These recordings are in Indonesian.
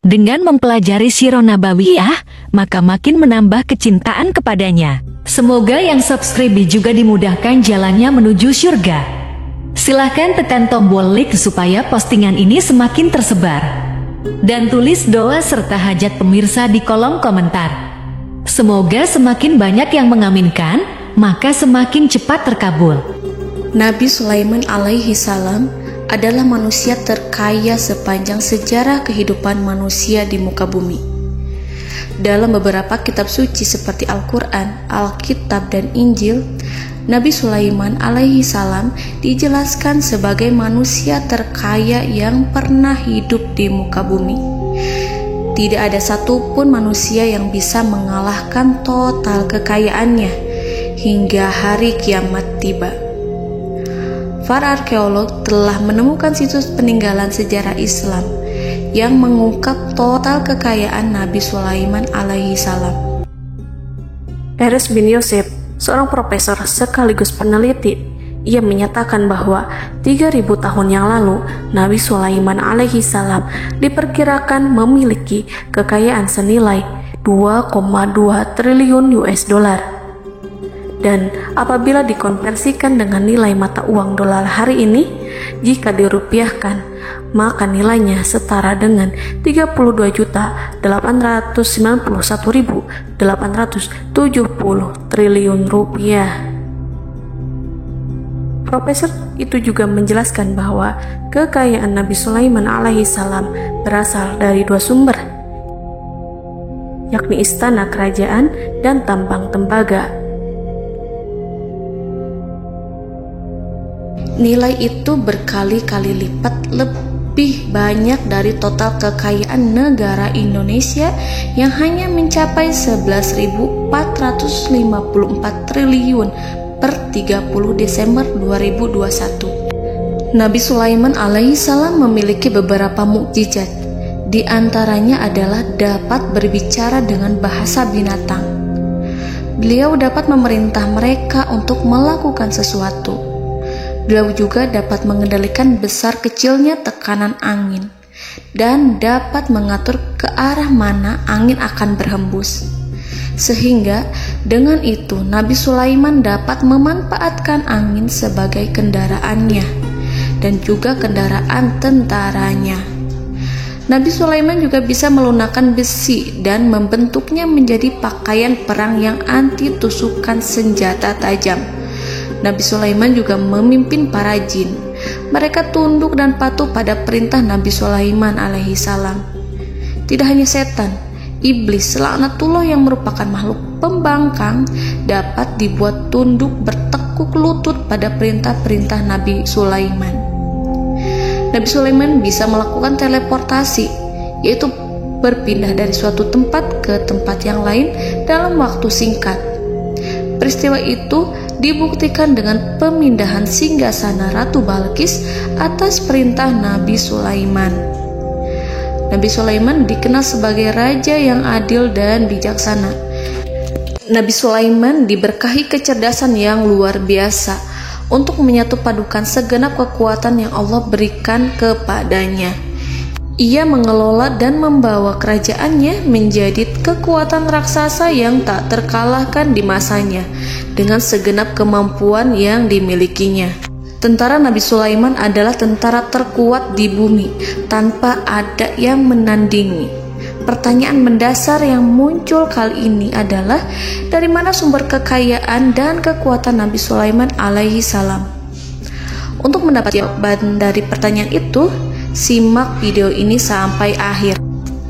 Dengan mempelajari Sirah Nabawiyah, maka makin menambah kecintaan kepadanya. Semoga yang subscribe juga dimudahkan jalannya menuju surga. Silahkan tekan tombol like supaya postingan ini semakin tersebar. Dan tulis doa serta hajat pemirsa di kolom komentar. Semoga semakin banyak yang mengaminkan, maka semakin cepat terkabul. Nabi Sulaiman alaihi salam adalah manusia terkaya sepanjang sejarah kehidupan manusia di muka bumi. Dalam beberapa kitab suci seperti Al-Quran, Alkitab, dan Injil, Nabi Sulaiman alaihi salam dijelaskan sebagai manusia terkaya yang pernah hidup di muka bumi. Tidak ada satupun manusia yang bisa mengalahkan total kekayaannya hingga hari kiamat tiba. Para arkeolog telah menemukan situs peninggalan sejarah Islam yang mengungkap total kekayaan Nabi Sulaiman alaihi salam. Erez bin Yosef, seorang profesor sekaligus peneliti, ia menyatakan bahwa 3.000 tahun yang lalu Nabi Sulaiman alaihi salam diperkirakan memiliki kekayaan senilai 2,2 triliun US dollar. Dan apabila dikonversikan dengan nilai mata uang dolar hari ini, jika dirupiahkan, maka nilainya setara dengan 32.891.870 triliun rupiah. Profesor itu juga menjelaskan bahwa kekayaan Nabi Sulaiman alaihi salam berasal dari dua sumber, yakni istana kerajaan dan tambang tembaga. Nilai itu berkali-kali lipat lebih banyak dari total kekayaan negara Indonesia yang hanya mencapai 11.454 triliun per 30 Desember 2021. Nabi Sulaiman alaihi salam memiliki beberapa mukjizat. Di antaranya adalah dapat berbicara dengan bahasa binatang. Beliau dapat memerintah mereka untuk melakukan sesuatu. Beliau juga dapat mengendalikan besar kecilnya tekanan angin dan dapat mengatur ke arah mana angin akan berhembus. Sehingga dengan itu Nabi Sulaiman dapat memanfaatkan angin sebagai kendaraannya dan juga kendaraan tentaranya. Nabi Sulaiman juga bisa melunakkan besi dan membentuknya menjadi pakaian perang yang anti tusukan senjata tajam. Nabi Sulaiman juga memimpin para jin. Mereka tunduk dan patuh pada perintah Nabi Sulaiman alaihi salam. Tidak hanya setan, iblis laknatullah yang merupakan makhluk pembangkang dapat dibuat tunduk bertekuk lutut pada perintah-perintah Nabi Sulaiman. Nabi Sulaiman bisa melakukan teleportasi, yaitu berpindah dari suatu tempat ke tempat yang lain dalam waktu singkat. Peristiwa itu dibuktikan dengan pemindahan singgasana Ratu Balqis atas perintah Nabi Sulaiman. Nabi Sulaiman dikenal sebagai raja yang adil dan bijaksana. Nabi Sulaiman diberkahi kecerdasan yang luar biasa untuk menyatu padukan segenap kekuatan yang Allah berikan kepadanya. Ia mengelola dan membawa kerajaannya menjadi kekuatan raksasa yang tak terkalahkan di masanya dengan segenap kemampuan yang dimilikinya. Tentara Nabi Sulaiman adalah tentara terkuat di bumi tanpa ada yang menandingi. Pertanyaan mendasar yang muncul kali ini adalah dari mana sumber kekayaan dan kekuatan Nabi Sulaiman alaihi salam? Untuk mendapat jawaban dari pertanyaan itu, simak video ini sampai akhir.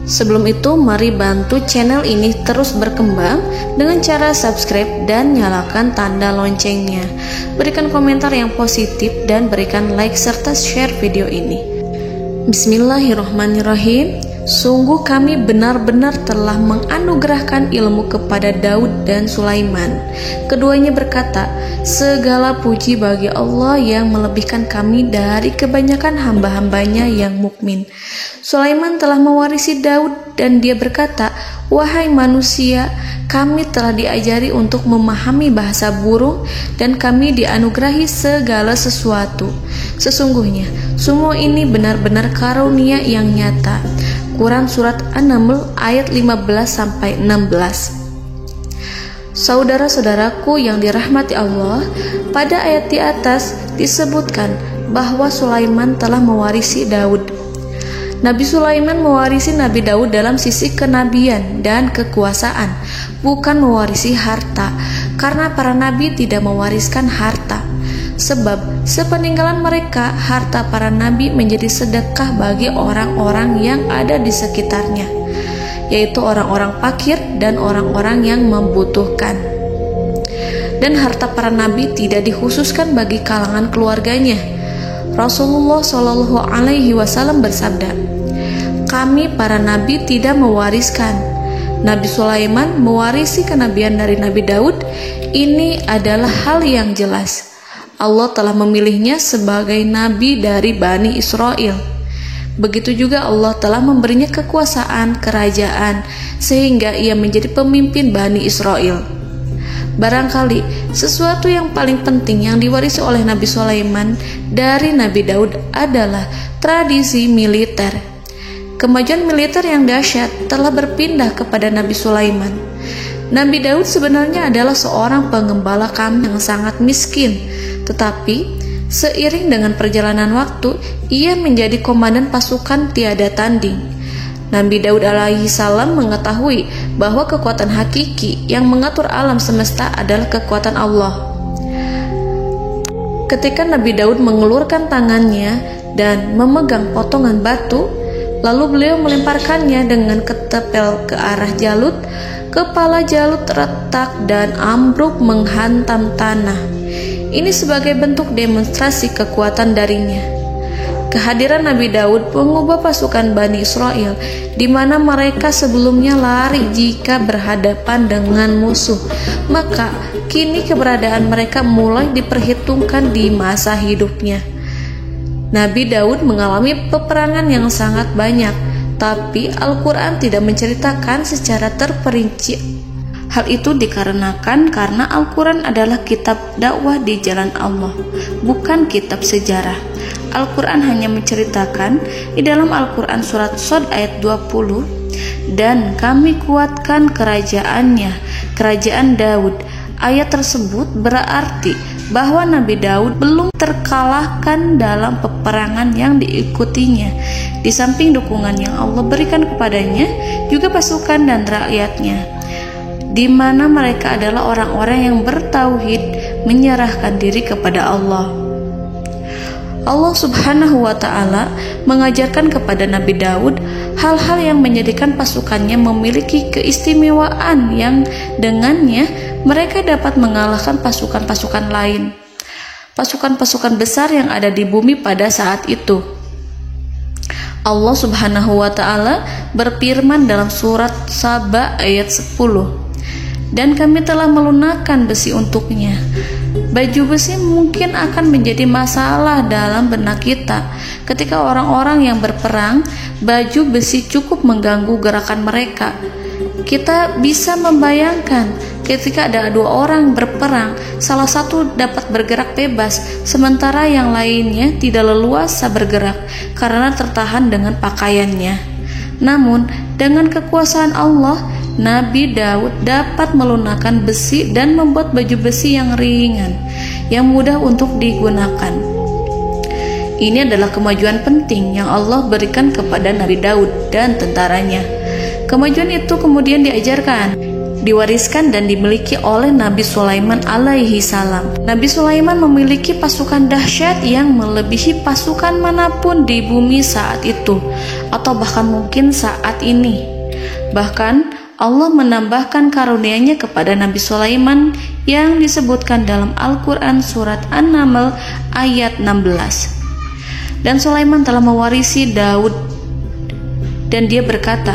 Sebelum itu, mari bantu channel ini terus berkembang dengan cara subscribe dan nyalakan tanda loncengnya. Berikan komentar yang positif dan berikan like serta share video ini. Bismillahirrahmanirrahim. Sungguh kami benar-benar telah menganugerahkan ilmu kepada Daud dan Sulaiman. Keduanya berkata, segala puji bagi Allah yang melebihkan kami dari kebanyakan hamba-hambanya yang mukmin. Sulaiman telah mewarisi Daud dan dia berkata, "Wahai manusia, kami telah diajari untuk memahami bahasa burung dan kami dianugerahi segala sesuatu. Sesungguhnya, semua ini benar-benar karunia yang nyata." Quran Surat An-Naml ayat 15-16. Saudara-saudaraku yang dirahmati Allah, pada ayat di atas disebutkan bahwa Sulaiman telah mewarisi Daud. Nabi Sulaiman mewarisi Nabi Daud dalam sisi kenabian dan kekuasaan, bukan mewarisi harta, karena para nabi tidak mewariskan harta. Sebab sepeninggalan mereka, harta para nabi menjadi sedekah bagi orang-orang yang ada di sekitarnya, yaitu orang-orang fakir dan orang-orang yang membutuhkan. Dan harta para nabi tidak dikhususkan bagi kalangan keluarganya. Rasulullah Shallallahu Alaihi Wasallam bersabda, "Kami para nabi tidak mewariskan." Nabi Sulaiman mewarisi kenabian dari Nabi Daud. Ini adalah hal yang jelas. Allah telah memilihnya sebagai nabi dari Bani Israel. Begitu juga Allah telah memberinya kekuasaan kerajaan sehingga ia menjadi pemimpin Bani Israel. Barangkali sesuatu yang paling penting yang diwarisi oleh Nabi Sulaiman dari Nabi Daud adalah tradisi militer. Kemajuan militer yang dahsyat telah berpindah kepada Nabi Sulaiman. Nabi Daud sebenarnya adalah seorang pengembala kambing yang sangat miskin, tetapi seiring dengan perjalanan waktu, ia menjadi komandan pasukan tiada tanding. Nabi Daud alaihi salam mengetahui bahwa kekuatan hakiki yang mengatur alam semesta adalah kekuatan Allah. Ketika Nabi Daud mengelurkan tangannya dan memegang potongan batu, lalu beliau melemparkannya dengan ketepel ke arah Jalut, kepala Jalut retak dan ambruk menghantam tanah. Ini sebagai bentuk demonstrasi kekuatan darinya. Kehadiran Nabi Daud mengubah pasukan Bani Israel, di mana mereka sebelumnya lari jika berhadapan dengan musuh. Maka kini keberadaan mereka mulai diperhitungkan di masa hidupnya. Nabi Daud mengalami peperangan yang sangat banyak, tapi Al-Quran tidak menceritakan secara terperinci. Hal itu dikarenakan karena Al-Quran adalah kitab dakwah di jalan Allah, bukan kitab sejarah. Al-Quran hanya menceritakan di dalam Al-Quran surat Shad ayat 20, "Dan kami kuatkan kerajaannya, kerajaan Daud." Ayat tersebut berarti bahwa Nabi Daud belum terkalahkan dalam peperangan yang diikutinya. Di samping dukungan yang Allah berikan kepadanya, juga pasukan dan rakyatnya, di mana mereka adalah orang-orang yang bertauhid, menyerahkan diri kepada Allah. Allah Subhanahu wa Ta'ala mengajarkan kepada Nabi Daud hal-hal yang menjadikan pasukannya memiliki keistimewaan yang dengannya mereka dapat mengalahkan pasukan-pasukan lain, pasukan-pasukan besar yang ada di bumi pada saat itu. Allah Subhanahu wa Ta'ala berfirman dalam surat Saba ayat 10, "Dan kami telah melunakkan besi untuknya." Baju besi mungkin akan menjadi masalah dalam benak kita. Ketika orang-orang yang berperang, baju besi cukup mengganggu gerakan mereka. Kita bisa membayangkan ketika ada dua orang berperang, salah satu dapat bergerak bebas, sementara yang lainnya tidak leluasa bergerak karena tertahan dengan pakaiannya. Namun, dengan kekuasaan Allah, Nabi Daud dapat melunakkan besi dan membuat baju besi yang ringan, yang mudah untuk digunakan. Ini adalah kemajuan penting yang Allah berikan kepada Nabi Daud dan tentaranya. Kemajuan itu kemudian diajarkan, diwariskan dan dimiliki oleh Nabi Sulaiman alaihi salam. Nabi Sulaiman memiliki pasukan dahsyat yang melebihi pasukan manapun di bumi saat itu, atau bahkan mungkin saat ini. Bahkan Allah menambahkan karunia-Nya kepada Nabi Sulaiman yang disebutkan dalam Al-Quran surat An-Naml ayat 16. "Dan Sulaiman telah mewarisi Daud, dan dia berkata,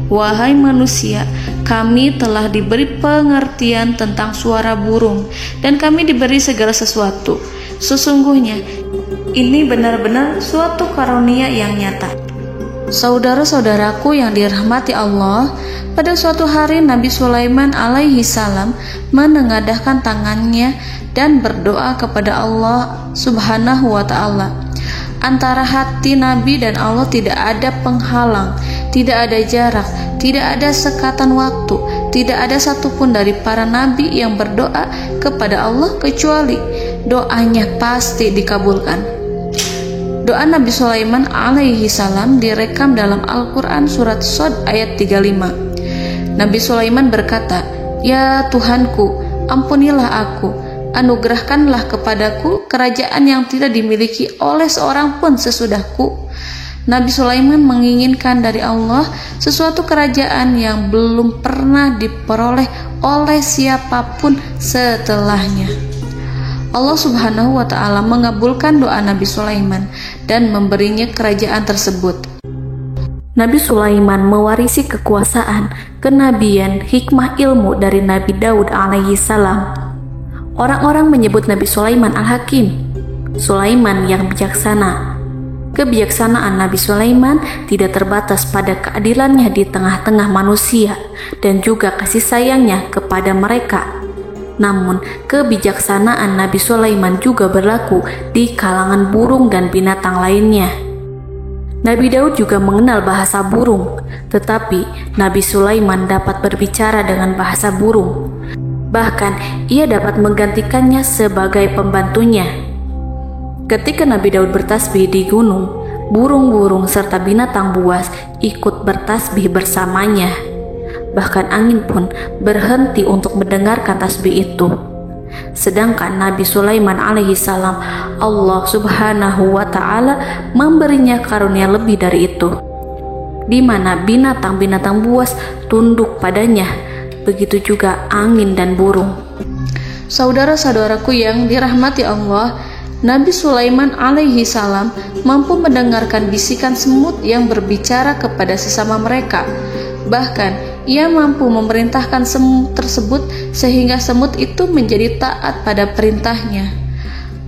'Wahai manusia, kami telah diberi pengertian tentang suara burung, dan kami diberi segala sesuatu. Sesungguhnya, ini benar-benar suatu karunia yang nyata.'" Saudara-saudaraku yang dirahmati Allah, pada suatu hari Nabi Sulaiman alaihi salam menengadahkan tangannya dan berdoa kepada Allah Subhanahu wa ta'ala. Antara hati Nabi dan Allah tidak ada penghalang, tidak ada jarak, tidak ada sekatan waktu, tidak ada satupun dari para nabi yang berdoa kepada Allah kecuali doanya pasti dikabulkan. Doa Nabi Sulaiman alaihi salam direkam dalam Al-Quran surat Shad ayat 35. Nabi Sulaiman berkata, "Ya Tuhanku, ampunilah aku, anugerahkanlah kepadaku kerajaan yang tidak dimiliki oleh seorang pun sesudahku." Nabi Sulaiman menginginkan dari Allah sesuatu kerajaan yang belum pernah diperoleh oleh siapapun setelahnya. Allah Subhanahu wa ta'ala mengabulkan doa Nabi Sulaiman dan memberinya kerajaan tersebut. Nabi Sulaiman mewarisi kekuasaan, kenabian, hikmah ilmu dari Nabi Daud alaihi salam. Orang-orang menyebut Nabi Sulaiman Al-Hakim, Sulaiman yang bijaksana. Kebijaksanaan Nabi Sulaiman tidak terbatas pada keadilannya di tengah-tengah manusia dan juga kasih sayangnya kepada mereka. Namun, kebijaksanaan Nabi Sulaiman juga berlaku di kalangan burung dan binatang lainnya. Nabi Daud juga mengenal bahasa burung, tetapi Nabi Sulaiman dapat berbicara dengan bahasa burung. Bahkan, ia dapat menggantikannya sebagai pembantunya. Ketika Nabi Daud bertasbih di gunung, burung-burung serta binatang buas ikut bertasbih bersamanya. Bahkan angin pun berhenti untuk mendengarkan tasbih itu. Sedangkan Nabi Sulaiman alaihi salam, Allah Subhanahu wa ta'ala memberinya karunia lebih dari itu, di mana binatang-binatang buas tunduk padanya, begitu juga angin dan burung. Saudara-saudaraku yang dirahmati Allah, Nabi Sulaiman alaihi salam mampu mendengarkan bisikan semut yang berbicara kepada sesama mereka. Bahkan ia mampu memerintahkan semut tersebut sehingga semut itu menjadi taat pada perintahnya.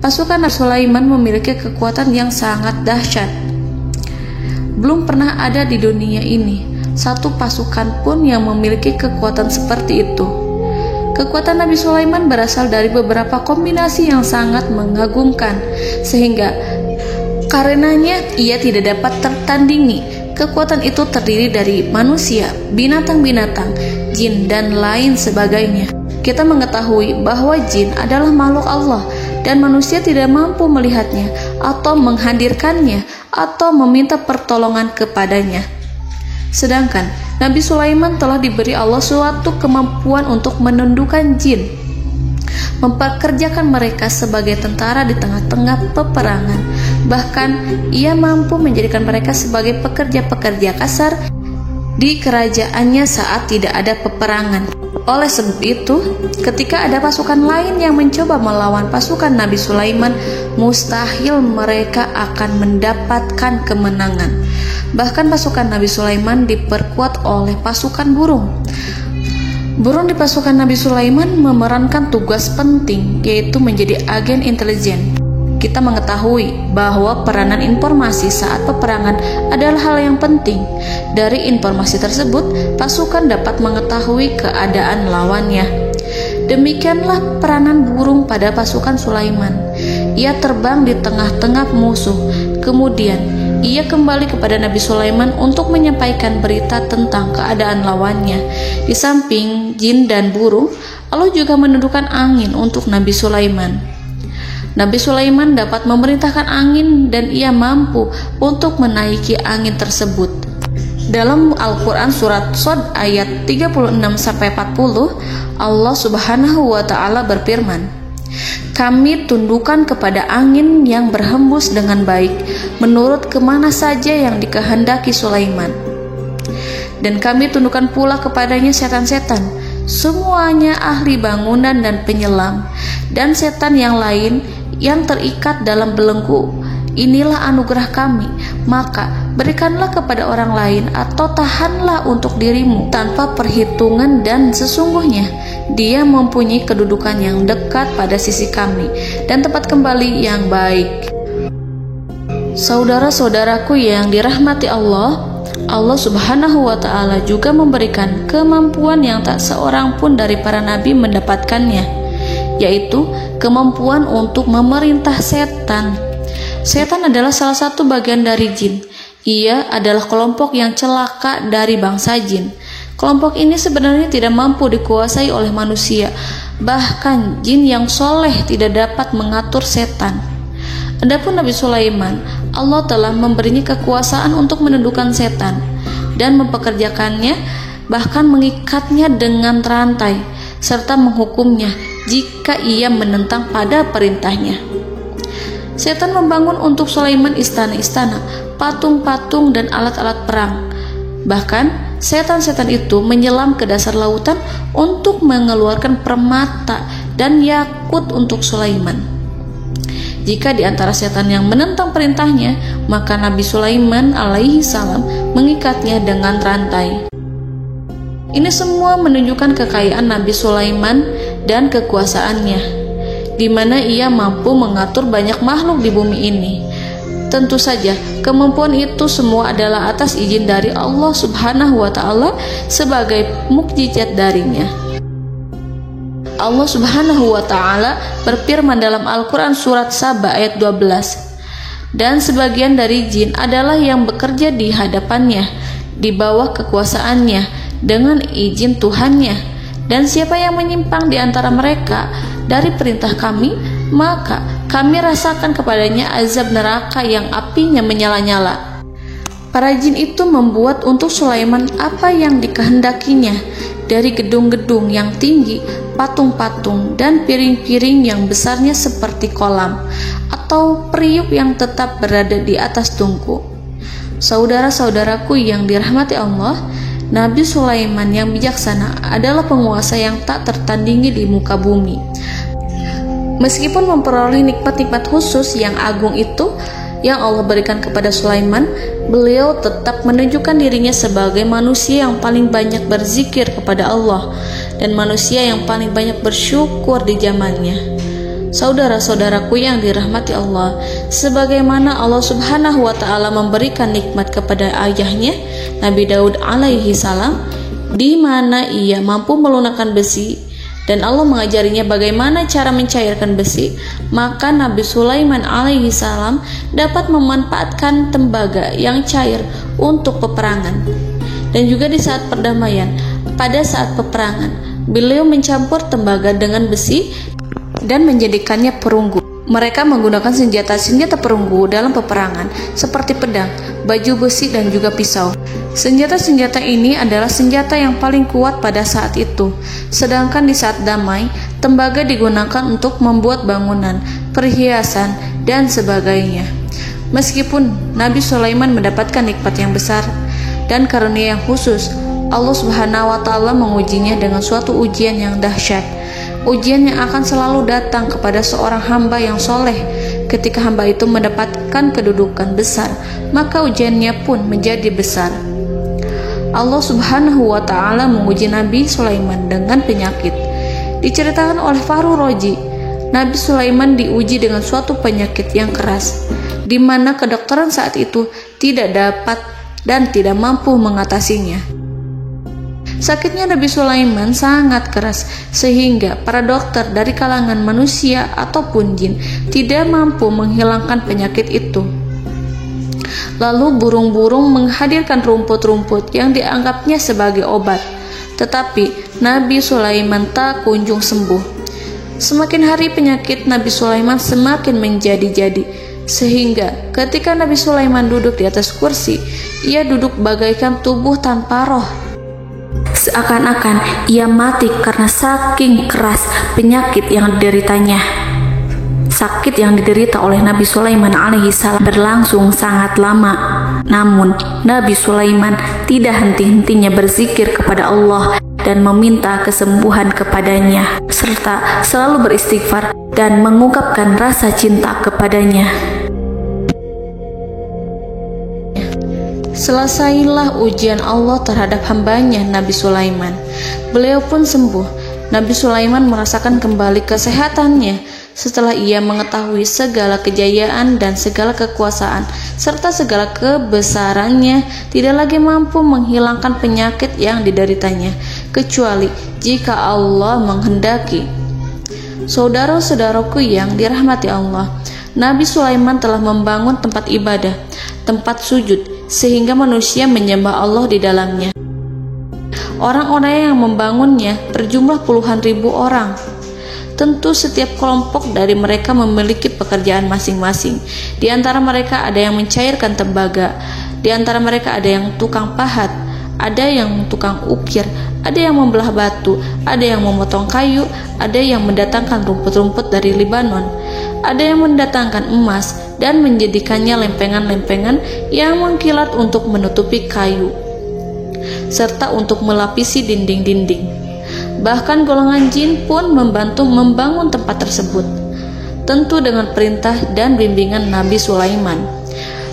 Pasukan Nabi Sulaiman memiliki kekuatan yang sangat dahsyat. Belum pernah ada di dunia ini satu pasukan pun yang memiliki kekuatan seperti itu. Kekuatan Nabi Sulaiman berasal dari beberapa kombinasi yang sangat mengagumkan, sehingga karenanya ia tidak dapat tertandingi. Kekuatan itu terdiri dari manusia, binatang-binatang, jin, dan lain sebagainya. Kita mengetahui bahwa jin adalah makhluk Allah dan manusia tidak mampu melihatnya atau menghadirkannya atau meminta pertolongan kepadanya. Sedangkan Nabi Sulaiman telah diberi Allah suatu kemampuan untuk menundukkan jin, mempekerjakan mereka sebagai tentara di tengah-tengah peperangan. Bahkan ia mampu menjadikan mereka sebagai pekerja-pekerja kasar di kerajaannya saat tidak ada peperangan. Oleh sebab itu, ketika ada pasukan lain yang mencoba melawan pasukan Nabi Sulaiman, mustahil mereka akan mendapatkan kemenangan. Bahkan pasukan Nabi Sulaiman diperkuat oleh pasukan burung. Burung di pasukan Nabi Sulaiman memerankan tugas penting, yaitu menjadi agen intelijen. Kita mengetahui bahwa peranan informasi saat peperangan adalah hal yang penting. Dari informasi tersebut, pasukan dapat mengetahui keadaan lawannya. Demikianlah peranan burung pada pasukan Sulaiman. Ia terbang di tengah-tengah musuh. Kemudian, ia kembali kepada Nabi Sulaiman untuk menyampaikan berita tentang keadaan lawannya. Di samping jin dan burung, Allah juga menundukkan angin untuk Nabi Sulaiman. Nabi Sulaiman dapat memerintahkan angin dan ia mampu untuk menaiki angin tersebut. Dalam Al-Quran surat Shad ayat 36-40, Allah Subhanahu wa ta'ala berfirman, "Kami tundukkan kepada angin yang berhembus dengan baik menurut kemana saja yang dikehendaki Sulaiman. Dan kami tundukkan pula kepadanya setan-setan, semuanya ahli bangunan dan penyelam, dan setan yang lain yang terikat dalam belenggu. Inilah anugerah kami, maka berikanlah kepada orang lain atau tahanlah untuk dirimu tanpa perhitungan, dan sesungguhnya dia mempunyai kedudukan yang dekat pada sisi kami dan tempat kembali yang baik." Saudara-saudaraku yang dirahmati Allah, Allah Subhanahu wa Ta'ala juga memberikan kemampuan yang tak seorang pun dari para nabi mendapatkannya, yaitu kemampuan untuk memerintah setan. Setan adalah salah satu bagian dari jin. Ia adalah kelompok yang celaka dari bangsa jin. Kelompok ini sebenarnya tidak mampu dikuasai oleh manusia. Bahkan jin yang soleh tidak dapat mengatur setan. Adapun Nabi Sulaiman, Allah telah memberinya kekuasaan untuk menundukkan setan dan mempekerjakannya, bahkan mengikatnya dengan rantai serta menghukumnya jika ia menentang pada perintahnya. Setan membangun untuk Sulaiman istana-istana, patung-patung dan alat-alat perang. Bahkan setan-setan itu menyelam ke dasar lautan untuk mengeluarkan permata dan yakut untuk Sulaiman. Jika di antara setan yang menentang perintahnya, maka Nabi Sulaiman alaihi salam mengikatnya dengan rantai. Ini semua menunjukkan kekayaan Nabi Sulaiman dan kekuasaannya, di mana ia mampu mengatur banyak makhluk di bumi ini. Tentu saja, kemampuan itu semua adalah atas izin dari Allah Subhanahu wa Ta'ala sebagai mukjizat darinya. Allah Subhanahu wa Ta'ala berfirman dalam Al-Quran surat Saba ayat 12, dan sebagian dari jin adalah yang bekerja di hadapannya di bawah kekuasaannya dengan izin Tuhannya, dan siapa yang menyimpang di antara mereka dari perintah kami, maka kami rasakan kepadanya azab neraka yang apinya menyala-nyala. Para jin itu membuat untuk Sulaiman apa yang dikehendakinya, dari gedung-gedung yang tinggi, patung-patung, dan piring-piring yang besarnya seperti kolam, atau periuk yang tetap berada di atas tungku. Saudara-saudaraku yang dirahmati Allah, Nabi Sulaiman yang bijaksana adalah penguasa yang tak tertandingi di muka bumi. Meskipun memperoleh nikmat-nikmat khusus yang agung itu yang Allah berikan kepada Sulaiman, beliau tetap menunjukkan dirinya sebagai manusia yang paling banyak berzikir kepada Allah dan manusia yang paling banyak bersyukur di zamannya. Saudara-saudaraku yang dirahmati Allah, sebagaimana Allah Subhanahu wa Ta'ala memberikan nikmat kepada ayahnya Nabi Daud alaihi salam, di mana ia mampu melunakkan besi dan Allah mengajarinya bagaimana cara mencairkan besi, maka Nabi Sulaiman alaihi salam dapat memanfaatkan tembaga yang cair untuk peperangan. Dan juga di saat perdamaian, pada saat peperangan, beliau mencampur tembaga dengan besi dan menjadikannya perunggu. Mereka menggunakan senjata-senjata perunggu dalam peperangan seperti pedang, baju besi, dan juga pisau. Senjata-senjata ini adalah senjata yang paling kuat pada saat itu. Sedangkan di saat damai, tembaga digunakan untuk membuat bangunan, perhiasan, dan sebagainya. Meskipun Nabi Sulaiman mendapatkan nikmat yang besar dan karunia yang khusus, Allah Subhanahu wa Ta'ala mengujinya dengan suatu ujian yang dahsyat. Ujian yang akan selalu datang kepada seorang hamba yang soleh. Ketika hamba itu mendapatkan kedudukan besar, maka ujiannya pun menjadi besar. Allah Subhanahu wa Ta'ala menguji Nabi Sulaiman dengan penyakit. Diceritakan oleh Fahru Roji, Nabi Sulaiman diuji dengan suatu penyakit yang keras, di mana kedokteran saat itu tidak dapat dan tidak mampu mengatasinya. Sakitnya Nabi Sulaiman sangat keras sehingga para dokter dari kalangan manusia ataupun jin tidak mampu menghilangkan penyakit itu. Lalu burung-burung menghadirkan rumput-rumput yang dianggapnya sebagai obat, tetapi Nabi Sulaiman tak kunjung sembuh. Semakin hari penyakit Nabi Sulaiman semakin menjadi-jadi, sehingga ketika Nabi Sulaiman duduk di atas kursi, ia duduk bagaikan tubuh tanpa roh. Seakan-akan ia mati karena saking keras penyakit yang dideritanya. Sakit yang diderita oleh Nabi Sulaiman alaihi salam berlangsung sangat lama. Namun Nabi Sulaiman tidak henti-hentinya berzikir kepada Allah dan meminta kesembuhan kepadanya, serta selalu beristighfar dan mengungkapkan rasa cinta kepadanya. Selesailah ujian Allah terhadap hambanya Nabi Sulaiman. Beliau pun sembuh. Nabi Sulaiman merasakan kembali kesehatannya Setelah ia mengetahui segala kejayaan dan segala kekuasaan serta segala kebesarannya, tidak lagi mampu menghilangkan penyakit yang dideritanya, kecuali jika Allah menghendaki. Saudara-saudaraku yang dirahmati Allah, Nabi Sulaiman telah membangun tempat ibadah, tempat sujud, sehingga manusia menyembah Allah di dalamnya. Orang-orang yang membangunnya berjumlah puluhan ribu orang. Tentu setiap kelompok dari mereka memiliki pekerjaan masing-masing. Di antara mereka ada yang mencairkan tembaga, di antara mereka ada yang tukang pahat, ada yang tukang ukir, ada yang membelah batu, ada yang memotong kayu, ada yang mendatangkan rumput-rumput dari Libanon, ada yang mendatangkan emas dan menjadikannya lempengan-lempengan yang mengkilat untuk menutupi kayu, serta untuk melapisi dinding-dinding. Bahkan golongan jin pun membantu membangun tempat tersebut, tentu dengan perintah dan bimbingan Nabi Sulaiman.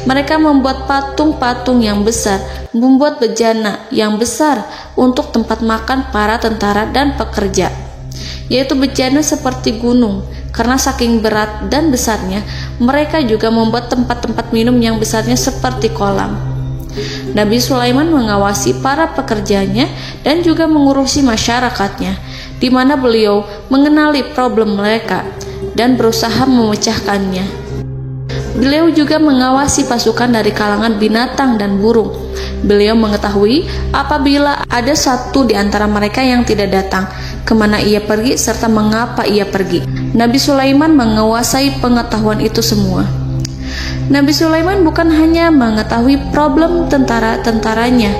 Mereka membuat patung-patung yang besar, membuat bejana yang besar untuk tempat makan para tentara dan pekerja, yaitu bejana seperti gunung. Karena saking berat dan besarnya, mereka juga membuat tempat-tempat minum yang besarnya seperti kolam. Nabi Sulaiman mengawasi para pekerjanya dan juga mengurusi masyarakatnya, di mana beliau mengenali problem mereka dan berusaha memecahkannya. Beliau juga mengawasi pasukan dari kalangan binatang dan burung. Beliau mengetahui apabila ada satu di antara mereka yang tidak datang, kemana ia pergi, serta mengapa ia pergi. Nabi Sulaiman menguasai pengetahuan itu semua. Nabi Sulaiman bukan hanya mengetahui problem tentara-tentaranya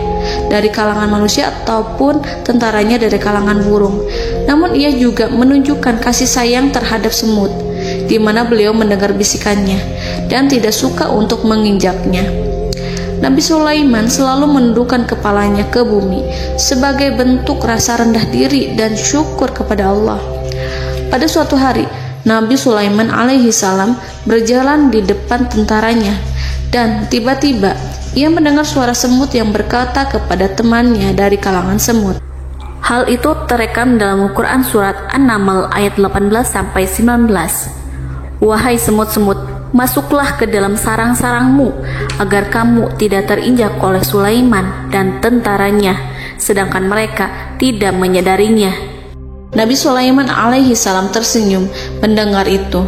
dari kalangan manusia ataupun tentaranya dari kalangan burung, namun ia juga menunjukkan kasih sayang terhadap semut, di mana beliau mendengar bisikannya dan tidak suka untuk menginjaknya. Nabi Sulaiman selalu menundukkan kepalanya ke bumi sebagai bentuk rasa rendah diri dan syukur kepada Allah. Pada suatu hari, Nabi Sulaiman alaihi salam berjalan di depan tentaranya, dan tiba-tiba ia mendengar suara semut yang berkata kepada temannya dari kalangan semut. Hal itu terekam dalam Al-Quran surat An-Naml ayat 18-19. Wahai semut-semut, masuklah ke dalam sarang-sarangmu agar kamu tidak terinjak oleh Sulaiman dan tentaranya, sedangkan mereka tidak menyadarinya. Nabi Sulaiman alaihi salam tersenyum mendengar itu,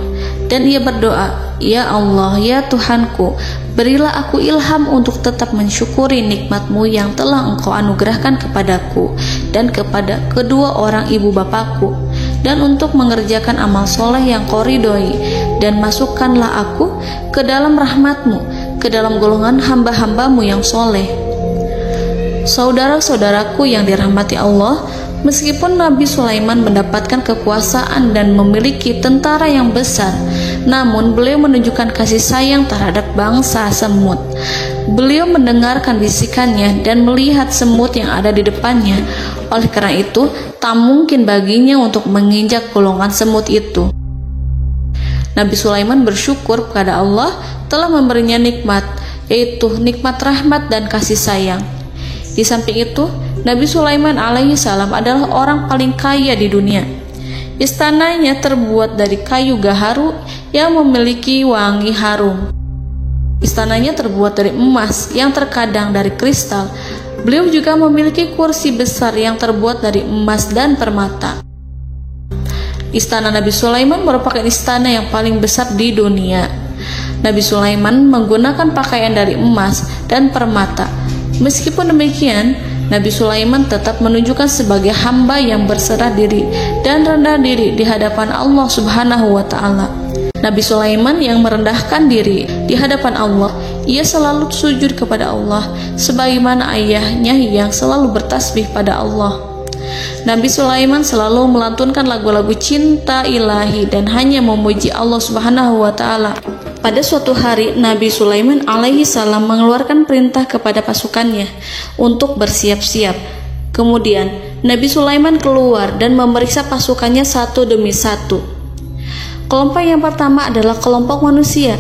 dan ia berdoa, "Ya Allah, ya Tuhanku, berilah aku ilham untuk tetap mensyukuri nikmat-Mu yang telah Engkau anugerahkan kepadaku dan kepada kedua orang ibu bapakku, dan untuk mengerjakan amal soleh yang Kau ridhoi, dan masukkanlah aku ke dalam rahmat-Mu, ke dalam golongan hamba-hamba-Mu yang soleh." Saudara-saudaraku yang dirahmati Allah, meskipun Nabi Sulaiman mendapatkan kekuasaan dan memiliki tentara yang besar, namun beliau menunjukkan kasih sayang terhadap bangsa semut. Beliau mendengarkan bisikannya dan melihat semut yang ada di depannya. Oleh karena itu, tak mungkin baginya untuk menginjak golongan semut itu. Nabi Sulaiman bersyukur kepada Allah telah memberinya nikmat, yaitu nikmat rahmat dan kasih sayang. Di samping itu, Nabi Sulaiman alaihi salam adalah orang paling kaya di dunia. Istananya terbuat dari kayu gaharu yang memiliki wangi harum. Istananya terbuat dari emas yang terkadang dari kristal. Beliau juga memiliki kursi besar yang terbuat dari emas dan permata. Istana Nabi Sulaiman merupakan istana yang paling besar di dunia. Nabi Sulaiman menggunakan pakaian dari emas dan permata. Meskipun demikian, Nabi Sulaiman tetap menunjukkan sebagai hamba yang berserah diri dan rendah diri di hadapan Allah Subhanahu wa Ta'ala. Nabi Sulaiman yang merendahkan diri di hadapan Allah, ia selalu sujud kepada Allah, sebagaimana ayahnya yang selalu bertasbih pada Allah. Nabi Sulaiman selalu melantunkan lagu-lagu cinta ilahi dan hanya memuji Allah Subhanahu wa Ta'ala. Pada suatu hari, Nabi Sulaiman alaihi salam mengeluarkan perintah kepada pasukannya untuk bersiap-siap. Kemudian, Nabi Sulaiman keluar dan memeriksa pasukannya satu demi satu. Kelompok yang pertama adalah kelompok manusia.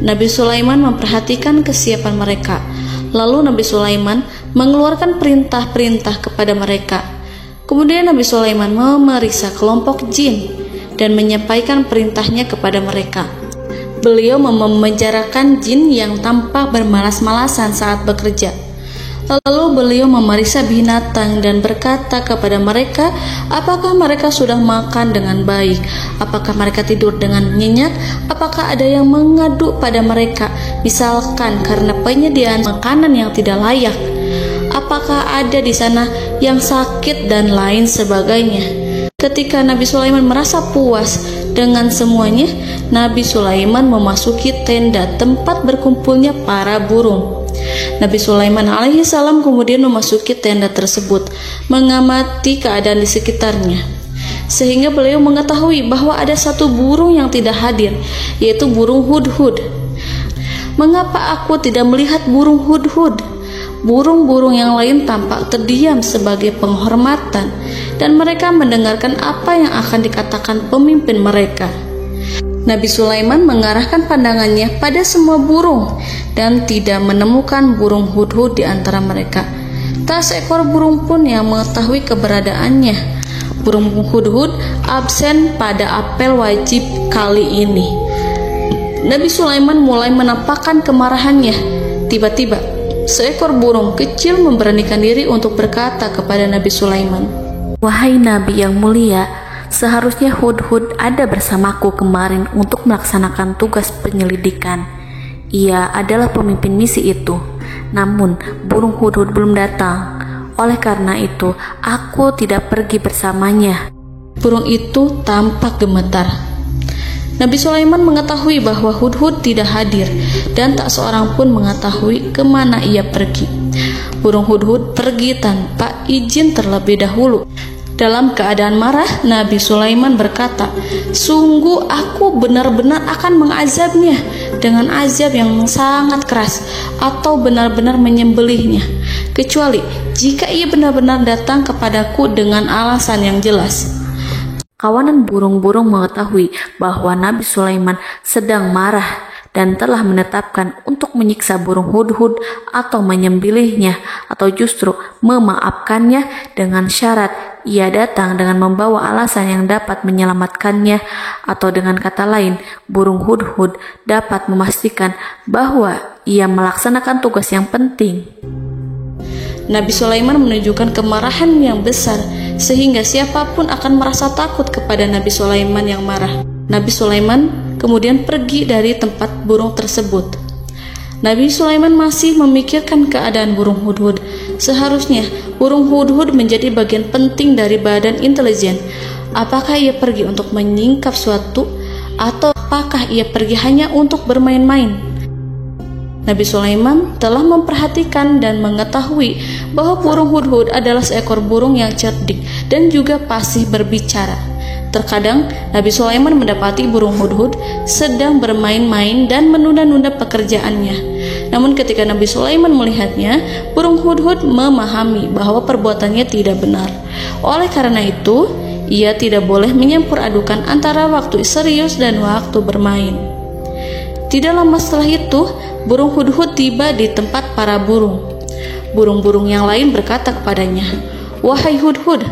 Nabi Sulaiman memperhatikan kesiapan mereka. Lalu Nabi Sulaiman mengeluarkan perintah-perintah kepada mereka. Kemudian Nabi Sulaiman memeriksa kelompok jin. dan menyampaikan perintahnya kepada mereka. Beliau memenjarakan jin yang tampak bermalas-malasan saat bekerja. Lalu beliau memeriksa binatang dan berkata kepada mereka, apakah mereka sudah makan dengan baik? Apakah mereka tidur dengan nyenyak? Apakah ada yang mengadu pada mereka, misalkan karena penyediaan makanan yang tidak layak? Apakah ada di sana yang sakit dan lain sebagainya? Ketika Nabi Sulaiman merasa puas dengan semuanya, Nabi Sulaiman memasuki tenda tempat berkumpulnya para burung. Nabi Sulaiman alaihissalam kemudian memasuki tenda tersebut, mengamati keadaan di sekitarnya, sehingga beliau mengetahui bahwa ada satu burung yang tidak hadir, yaitu burung hudhud. Mengapa aku tidak melihat burung hudhud? Burung-burung yang lain tampak terdiam sebagai penghormatan, dan mereka mendengarkan apa yang akan dikatakan pemimpin mereka. Nabi Sulaiman mengarahkan pandangannya pada semua burung dan tidak menemukan burung hudhud di antara mereka. Tak seekor burung pun yang mengetahui keberadaannya. Burung hudhud absen pada apel wajib kali ini. Nabi Sulaiman mulai menampakkan kemarahannya. Tiba-tiba, seekor burung kecil memberanikan diri untuk berkata kepada Nabi Sulaiman, Wahai Nabi yang mulia, seharusnya Hudhud ada bersamaku kemarin untuk melaksanakan tugas penyelidikan. Ia adalah pemimpin misi itu. Namun, burung Hudhud belum datang. Oleh karena itu, aku tidak pergi bersamanya. Burung itu tampak gemetar. Nabi Sulaiman mengetahui bahwa Hudhud tidak hadir dan tak seorang pun mengetahui kemana ia pergi. Burung hudhud pergi tanpa izin terlebih dahulu. Dalam keadaan marah, Nabi Sulaiman berkata, "Sungguh aku benar-benar akan mengazabnya dengan azab yang sangat keras, atau benar-benar menyembelihnya, kecuali jika ia benar-benar datang kepadaku dengan alasan yang jelas." Kawanan burung-burung mengetahui bahwa Nabi Sulaiman sedang marah dan telah menetapkan untuk menyiksa burung hudhud atau menyembelihnya, atau justru memaafkannya dengan syarat ia datang dengan membawa alasan yang dapat menyelamatkannya, atau dengan kata lain, burung hudhud dapat memastikan bahwa ia melaksanakan tugas yang penting. Nabi Sulaiman menunjukkan kemarahan yang besar sehingga siapapun akan merasa takut kepada Nabi Sulaiman yang marah. Nabi Sulaiman kemudian pergi dari tempat burung tersebut. Nabi Sulaiman masih memikirkan keadaan burung hudhud. Seharusnya burung hudhud menjadi bagian penting dari badan intelijen. Apakah ia pergi untuk menyingkap suatu, atau apakah ia pergi hanya untuk bermain-main? Nabi Sulaiman telah memperhatikan dan mengetahui bahwa burung hudhud adalah seekor burung yang cerdik dan juga fasih berbicara. Terkadang Nabi Sulaiman mendapati burung hudhud sedang bermain-main dan menunda-nunda pekerjaannya. Namun ketika Nabi Sulaiman melihatnya, burung hudhud memahami bahwa perbuatannya tidak benar. Oleh karena itu, ia tidak boleh menyampur adukan antara waktu serius dan waktu bermain. Tidak lama setelah itu, burung hudhud tiba di tempat para burung. Burung-burung yang lain berkata kepadanya, "Wahai hudhud,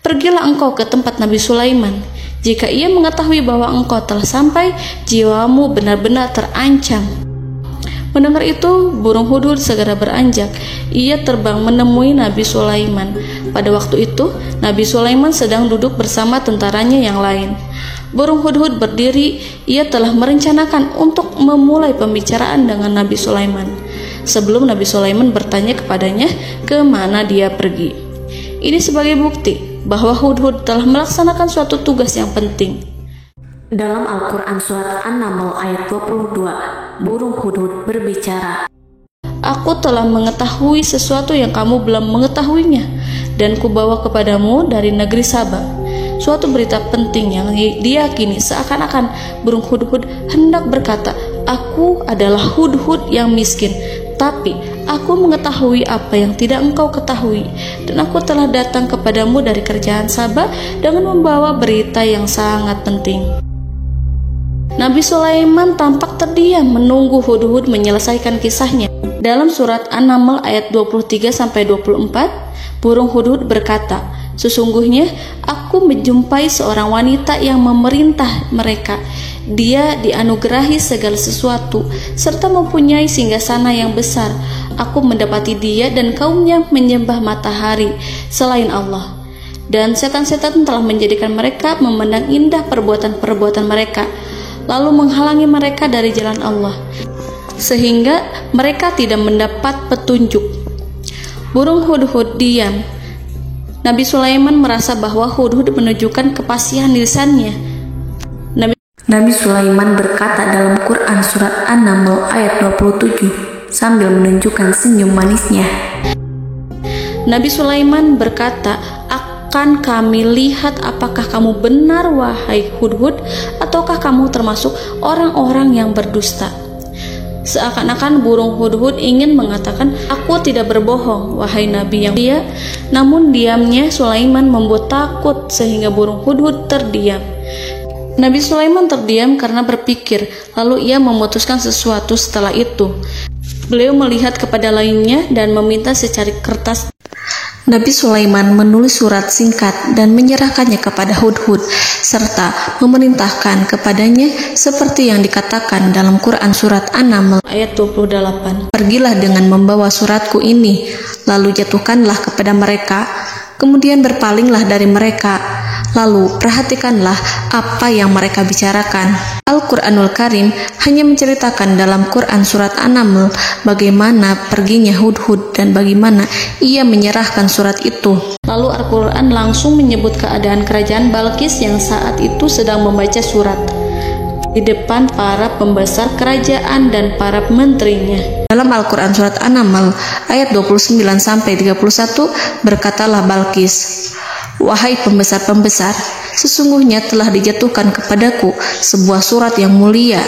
pergilah engkau ke tempat Nabi Sulaiman. Jika ia mengetahui bahwa engkau telah sampai, jiwamu benar-benar terancam." Mendengar itu, burung hudhud segera beranjak. Ia terbang menemui Nabi Sulaiman. Pada waktu itu, Nabi Sulaiman sedang duduk bersama tentaranya yang lain. Burung hudhud berdiri. Ia telah merencanakan untuk memulai pembicaraan dengan Nabi Sulaiman sebelum Nabi Sulaiman bertanya kepadanya kemana dia pergi. Ini sebagai bukti bahwa hudhud telah melaksanakan suatu tugas yang penting. Dalam Al-Quran Surat An-Naml ayat 22, burung hudhud berbicara, "Aku telah mengetahui sesuatu yang kamu belum mengetahuinya, dan kubawa kepadamu dari negeri Saba suatu berita penting yang diyakini seakan-akan burung hudhud hendak berkata, 'Aku adalah hudhud yang miskin, tapi aku mengetahui apa yang tidak engkau ketahui, dan aku telah datang kepadamu dari kerajaan Saba dengan membawa berita yang sangat penting.'" Nabi Sulaiman tampak terdiam menunggu hudhud menyelesaikan kisahnya. Dalam surat An-Naml ayat 23-24, burung hudhud berkata, Sesungguhnya aku menjumpai seorang wanita yang memerintah mereka. Dia dianugerahi segala sesuatu serta mempunyai singgasana yang besar. Aku mendapati dia dan kaumnya menyembah matahari selain Allah. Dan setan-setan telah menjadikan mereka memandang indah perbuatan-perbuatan mereka, lalu menghalangi mereka dari jalan Allah, sehingga mereka tidak mendapat petunjuk. Burung hudhud diam. Nabi Sulaiman merasa bahwa hudhud menunjukkan kepasihan lisannya. Nabi Sulaiman berkata dalam Quran surat An-Naml ayat 27 sambil menunjukkan senyum manisnya. Nabi Sulaiman berkata, "Akan kami lihat apakah kamu benar wahai hudhud, ataukah kamu termasuk orang-orang yang berdusta." Seakan-akan burung hudhud ingin mengatakan, "Aku tidak berbohong, wahai Nabi yang mulia." Namun diamnya Sulaiman membuat takut sehingga burung hudhud terdiam. Nabi Sulaiman terdiam karena berpikir, lalu ia memutuskan sesuatu setelah itu. Beliau melihat kepada lainnya dan meminta secari kertas. Nabi Sulaiman menulis surat singkat dan menyerahkannya kepada hudhud, serta memerintahkan kepadanya seperti yang dikatakan dalam Quran surat An-Naml ayat 28. "Pergilah dengan membawa suratku ini, lalu jatuhkanlah kepada mereka, kemudian berpalinglah dari mereka, lalu perhatikanlah apa yang mereka bicarakan." Al-Quranul Karim hanya menceritakan dalam Quran surat An-Naml bagaimana perginya hudhud dan bagaimana ia menyerahkan surat itu. Lalu Al-Quran langsung menyebut keadaan kerajaan Balqis yang saat itu sedang membaca surat di depan para pembesar kerajaan dan para menterinya. Dalam Al-Quran surat An-Naml ayat 29-31 berkatalah Balqis, "Wahai pembesar-pembesar, sesungguhnya telah dijatuhkan kepadaku sebuah surat yang mulia.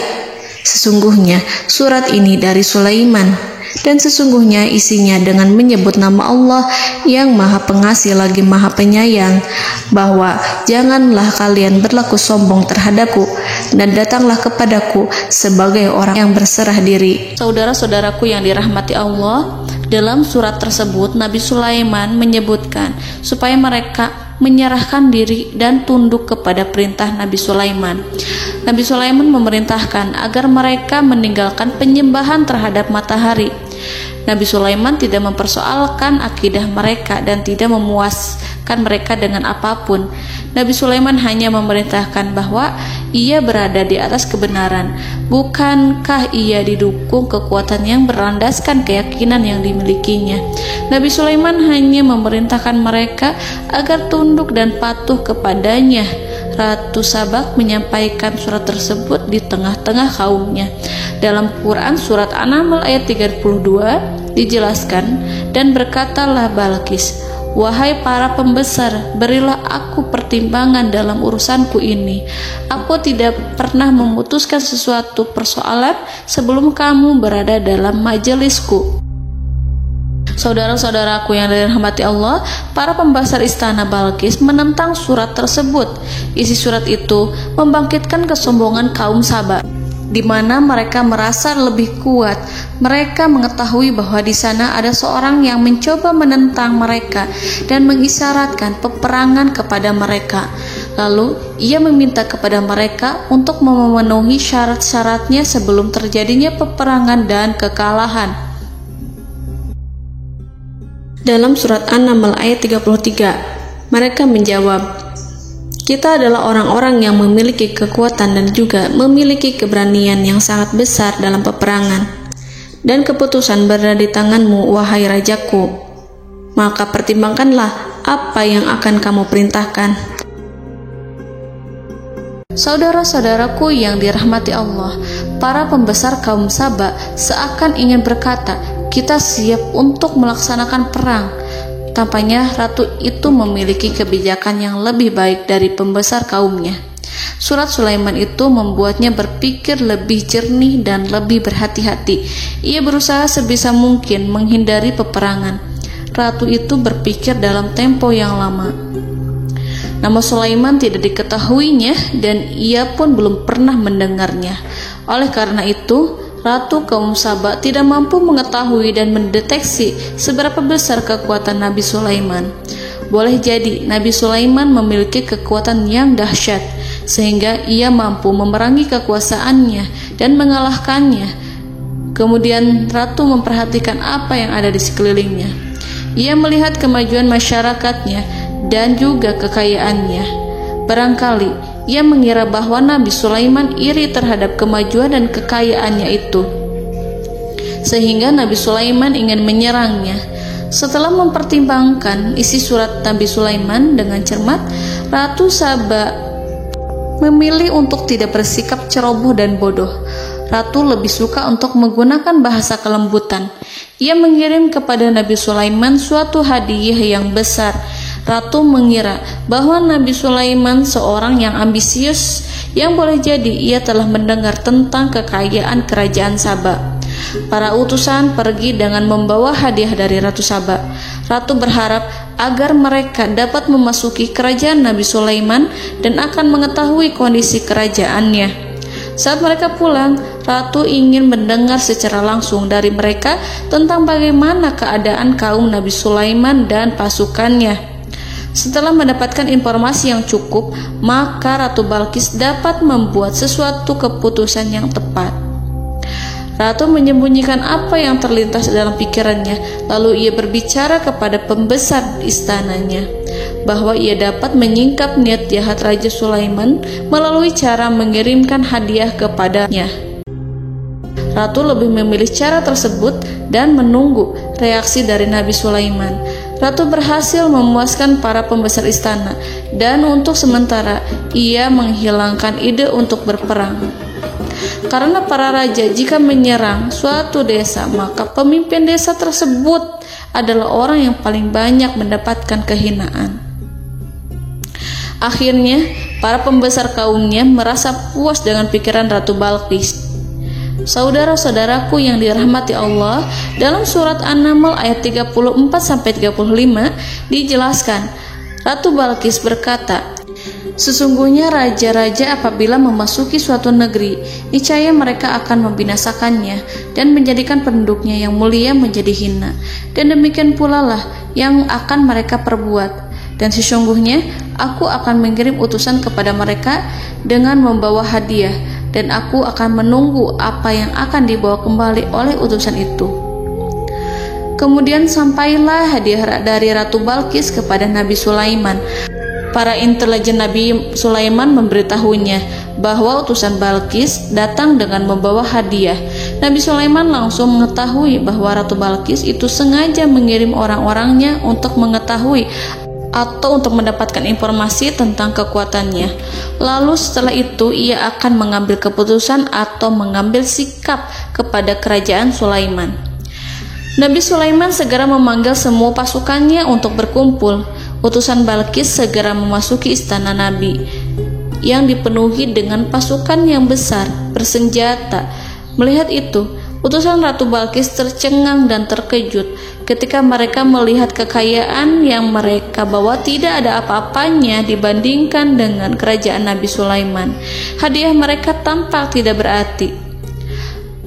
Sesungguhnya surat ini dari Sulaiman, dan sesungguhnya isinya dengan menyebut nama Allah yang Maha Pengasih lagi Maha Penyayang, bahwa janganlah kalian berlaku sombong terhadapku, dan datanglah kepadaku sebagai orang yang berserah diri." Saudara-saudaraku yang dirahmati Allah, dalam surat tersebut Nabi Sulaiman menyebutkan supaya mereka menyerahkan diri dan tunduk kepada perintah Nabi Sulaiman. Nabi Sulaiman memerintahkan agar mereka meninggalkan penyembahan terhadap matahari. Nabi Sulaiman tidak mempersoalkan akidah mereka dan tidak memuaskan mereka dengan apapun. Nabi Sulaiman hanya memerintahkan bahwa ia berada di atas kebenaran. Bukankah ia didukung kekuatan yang berlandaskan keyakinan yang dimilikinya? Nabi Sulaiman hanya memerintahkan mereka agar tunduk dan patuh kepadanya. Ratu Sabak menyampaikan surat tersebut di tengah-tengah kaumnya. Dalam Quran surat An-Naml ayat 32 dijelaskan, "Dan berkatalah Balqis, wahai para pembesar, berilah aku pertimbangan dalam urusanku ini. Aku tidak pernah memutuskan sesuatu persoalan sebelum kamu berada dalam majelisku." Saudara-saudaraku yang dirahmati Allah, para pembesar istana Balqis menentang surat tersebut. Isi surat itu membangkitkan kesombongan kaum Sabak, di mana mereka merasa lebih kuat. Mereka mengetahui bahwa di sana ada seorang yang mencoba menentang mereka dan mengisyaratkan peperangan kepada mereka. Lalu ia meminta kepada mereka untuk memenuhi syarat-syaratnya sebelum terjadinya peperangan dan kekalahan. Dalam surat An-Naml ayat 33, mereka menjawab, "Kita adalah orang-orang yang memiliki kekuatan dan juga memiliki keberanian yang sangat besar dalam peperangan. Dan keputusan berada di tanganmu, wahai rajaku. Maka pertimbangkanlah apa yang akan kamu perintahkan." Saudara-saudaraku yang dirahmati Allah, para pembesar kaum Sabak seakan ingin berkata, "Kita siap untuk melaksanakan perang." Tampaknya ratu itu memiliki kebijakan yang lebih baik dari pembesar kaumnya. Surat Sulaiman itu membuatnya berpikir lebih jernih dan lebih berhati-hati. Ia berusaha sebisa mungkin menghindari peperangan. Ratu itu berpikir dalam tempo yang lama. Nama Sulaiman tidak diketahuinya dan ia pun belum pernah mendengarnya. Oleh karena itu, Ratu kaum Sabak tidak mampu mengetahui dan mendeteksi seberapa besar kekuatan Nabi Sulaiman. boleh jadi Nabi Sulaiman memiliki kekuatan yang dahsyat, sehingga ia mampu memerangi kekuasaannya dan mengalahkannya. Kemudian ratu memperhatikan apa yang ada di sekelilingnya. Ia melihat kemajuan masyarakatnya dan juga kekayaannya. Barangkali ia mengira bahwa Nabi Sulaiman iri terhadap kemajuan dan kekayaannya itu, sehingga Nabi Sulaiman ingin menyerangnya. Setelah mempertimbangkan isi surat Nabi Sulaiman dengan cermat, Ratu Saba memilih untuk tidak bersikap ceroboh dan bodoh. Ratu lebih suka untuk menggunakan bahasa kelembutan. Ia mengirim kepada Nabi Sulaiman suatu hadiah yang besar. Ratu mengira bahwa Nabi Sulaiman seorang yang ambisius, yang boleh jadi ia telah mendengar tentang kekayaan kerajaan Saba. Para utusan pergi dengan membawa hadiah dari Ratu Saba. Ratu berharap agar mereka dapat memasuki kerajaan Nabi Sulaiman dan akan mengetahui kondisi kerajaannya. Saat mereka pulang, Ratu ingin mendengar secara langsung dari mereka tentang bagaimana keadaan kaum Nabi Sulaiman dan pasukannya. Setelah mendapatkan informasi yang cukup, maka Ratu Balqis dapat membuat sesuatu keputusan yang tepat. Ratu menyembunyikan apa yang terlintas dalam pikirannya, lalu ia berbicara kepada pembesar istananya bahwa ia dapat menyingkap niat jahat Raja Sulaiman melalui cara mengirimkan hadiah kepadanya. Ratu lebih memilih cara tersebut dan menunggu reaksi dari Nabi Sulaiman. Ratu berhasil memuaskan para pembesar istana, dan untuk sementara ia menghilangkan ide untuk berperang. Karena para raja jika menyerang suatu desa, maka pemimpin desa tersebut adalah orang yang paling banyak mendapatkan kehinaan. Akhirnya, para pembesar kaumnya merasa puas dengan pikiran Ratu Balqis. Saudara-saudaraku yang dirahmati Allah, dalam surat An-Naml ayat 34-35 dijelaskan, Ratu Balqis berkata, "Sesungguhnya raja-raja apabila memasuki suatu negeri, niscaya mereka akan membinasakannya dan menjadikan penduduknya yang mulia menjadi hina. Dan demikian pula lah yang akan mereka perbuat. Dan sesungguhnya aku akan mengirim utusan kepada mereka dengan membawa hadiah, dan aku akan menunggu apa yang akan dibawa kembali oleh utusan itu." Kemudian sampailah hadiah dari Ratu Balqis kepada Nabi Sulaiman. Para intelijen Nabi Sulaiman memberitahunya bahwa utusan Balqis datang dengan membawa hadiah. Nabi Sulaiman langsung mengetahui bahwa Ratu Balqis itu sengaja mengirim orang-orangnya untuk mengetahui atau untuk mendapatkan informasi tentang kekuatannya. Lalu setelah itu ia akan mengambil keputusan atau mengambil sikap kepada kerajaan Sulaiman. Nabi Sulaiman segera memanggil semua pasukannya untuk berkumpul. Utusan Balqis segera memasuki istana Nabi yang dipenuhi dengan pasukan yang besar, bersenjata. Melihat itu, utusan Ratu Balqis tercengang dan terkejut ketika mereka melihat kekayaan yang mereka bawa tidak ada apa-apanya dibandingkan dengan kerajaan Nabi Sulaiman. Hadiah mereka tampak tidak berarti.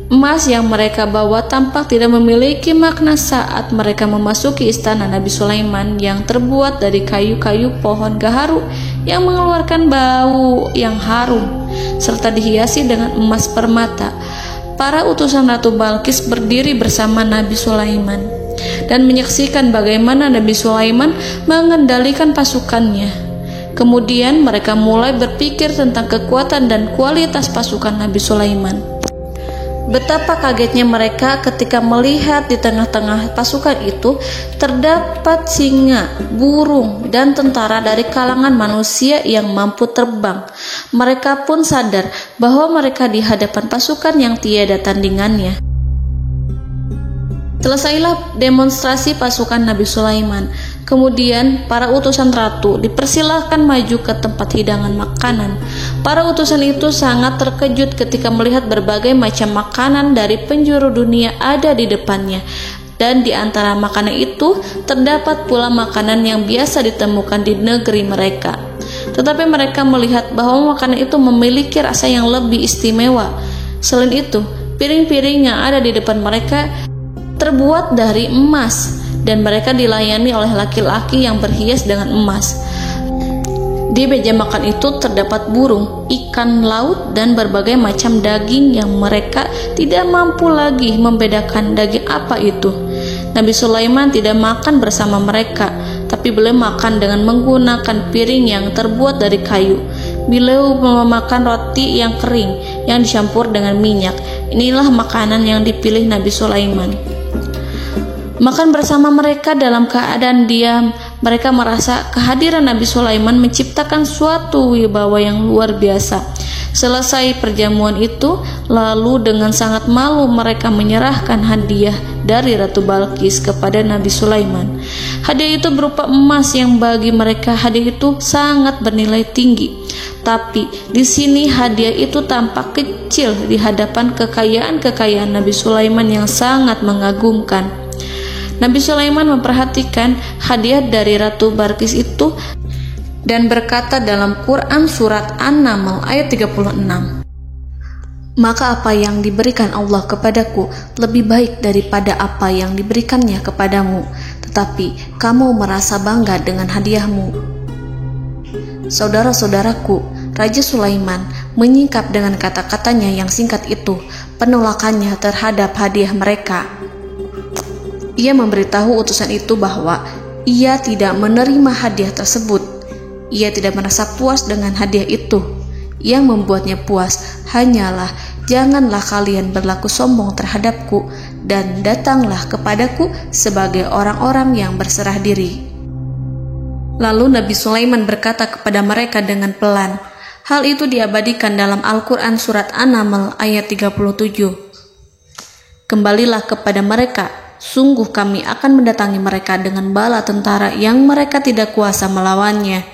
Emas yang mereka bawa tampak tidak memiliki makna saat mereka memasuki istana Nabi Sulaiman yang terbuat dari kayu-kayu pohon gaharu yang mengeluarkan bau yang harum serta dihiasi dengan emas permata. Para utusan Ratu Balqis berdiri bersama Nabi Sulaiman dan menyaksikan bagaimana Nabi Sulaiman mengendalikan pasukannya. Kemudian mereka mulai berpikir tentang kekuatan dan kualitas pasukan Nabi Sulaiman. Betapa kagetnya mereka ketika melihat di tengah-tengah pasukan itu terdapat singa, burung, dan tentara dari kalangan manusia yang mampu terbang. Mereka pun sadar bahwa mereka di hadapan pasukan yang tiada tandingannya. Selesailah demonstrasi pasukan Nabi Sulaiman. Kemudian para utusan ratu dipersilahkan maju ke tempat hidangan makanan. Para utusan itu sangat terkejut ketika melihat berbagai macam makanan dari penjuru dunia ada di depannya. Dan di antara makanan itu terdapat pula makanan yang biasa ditemukan di negeri mereka. Tetapi mereka melihat bahwa makanan itu memiliki rasa yang lebih istimewa. Selain itu, piring-piring yang ada di depan mereka terbuat dari emas dan mereka dilayani oleh laki-laki yang berhias dengan emas. Di meja makan itu terdapat burung, ikan laut, dan berbagai macam daging yang mereka tidak mampu lagi membedakan daging apa itu. Nabi Sulaiman tidak makan bersama mereka, tapi beliau makan dengan menggunakan piring yang terbuat dari kayu. Beliau memakan roti yang kering yang dicampur dengan minyak. Inilah makanan yang dipilih Nabi Sulaiman. Makan bersama mereka dalam keadaan diam, mereka merasa kehadiran Nabi Sulaiman menciptakan suatu wibawa yang luar biasa. Selesai perjamuan itu, lalu dengan sangat malu mereka menyerahkan hadiah dari Ratu Balqis kepada Nabi Sulaiman. Hadiah itu berupa emas yang bagi mereka hadiah itu sangat bernilai tinggi. Tapi di sini hadiah itu tampak kecil di hadapan kekayaan-kekayaan Nabi Sulaiman yang sangat mengagumkan. Nabi Sulaiman memperhatikan hadiah dari Ratu Balqis itu dan berkata dalam Quran surat An-Naml ayat 36, "Maka apa yang diberikan Allah kepadaku lebih baik daripada apa yang diberikannya kepadamu, tetapi kamu merasa bangga dengan hadiahmu." Saudara-saudaraku, Raja Sulaiman menyingkap dengan kata-katanya yang singkat itu penolakannya terhadap hadiah mereka. Ia memberitahu utusan itu bahwa ia tidak menerima hadiah tersebut. Ia tidak merasa puas dengan hadiah itu. Yang membuatnya puas hanyalah, "Janganlah kalian berlaku sombong terhadapku dan datanglah kepadaku sebagai orang-orang yang berserah diri." Lalu Nabi Sulaiman berkata kepada mereka dengan pelan. Hal itu diabadikan dalam Al-Quran surat An-Naml ayat 37. "Kembalilah kepada mereka. Sungguh kami akan mendatangi mereka dengan bala tentara yang mereka tidak kuasa melawannya.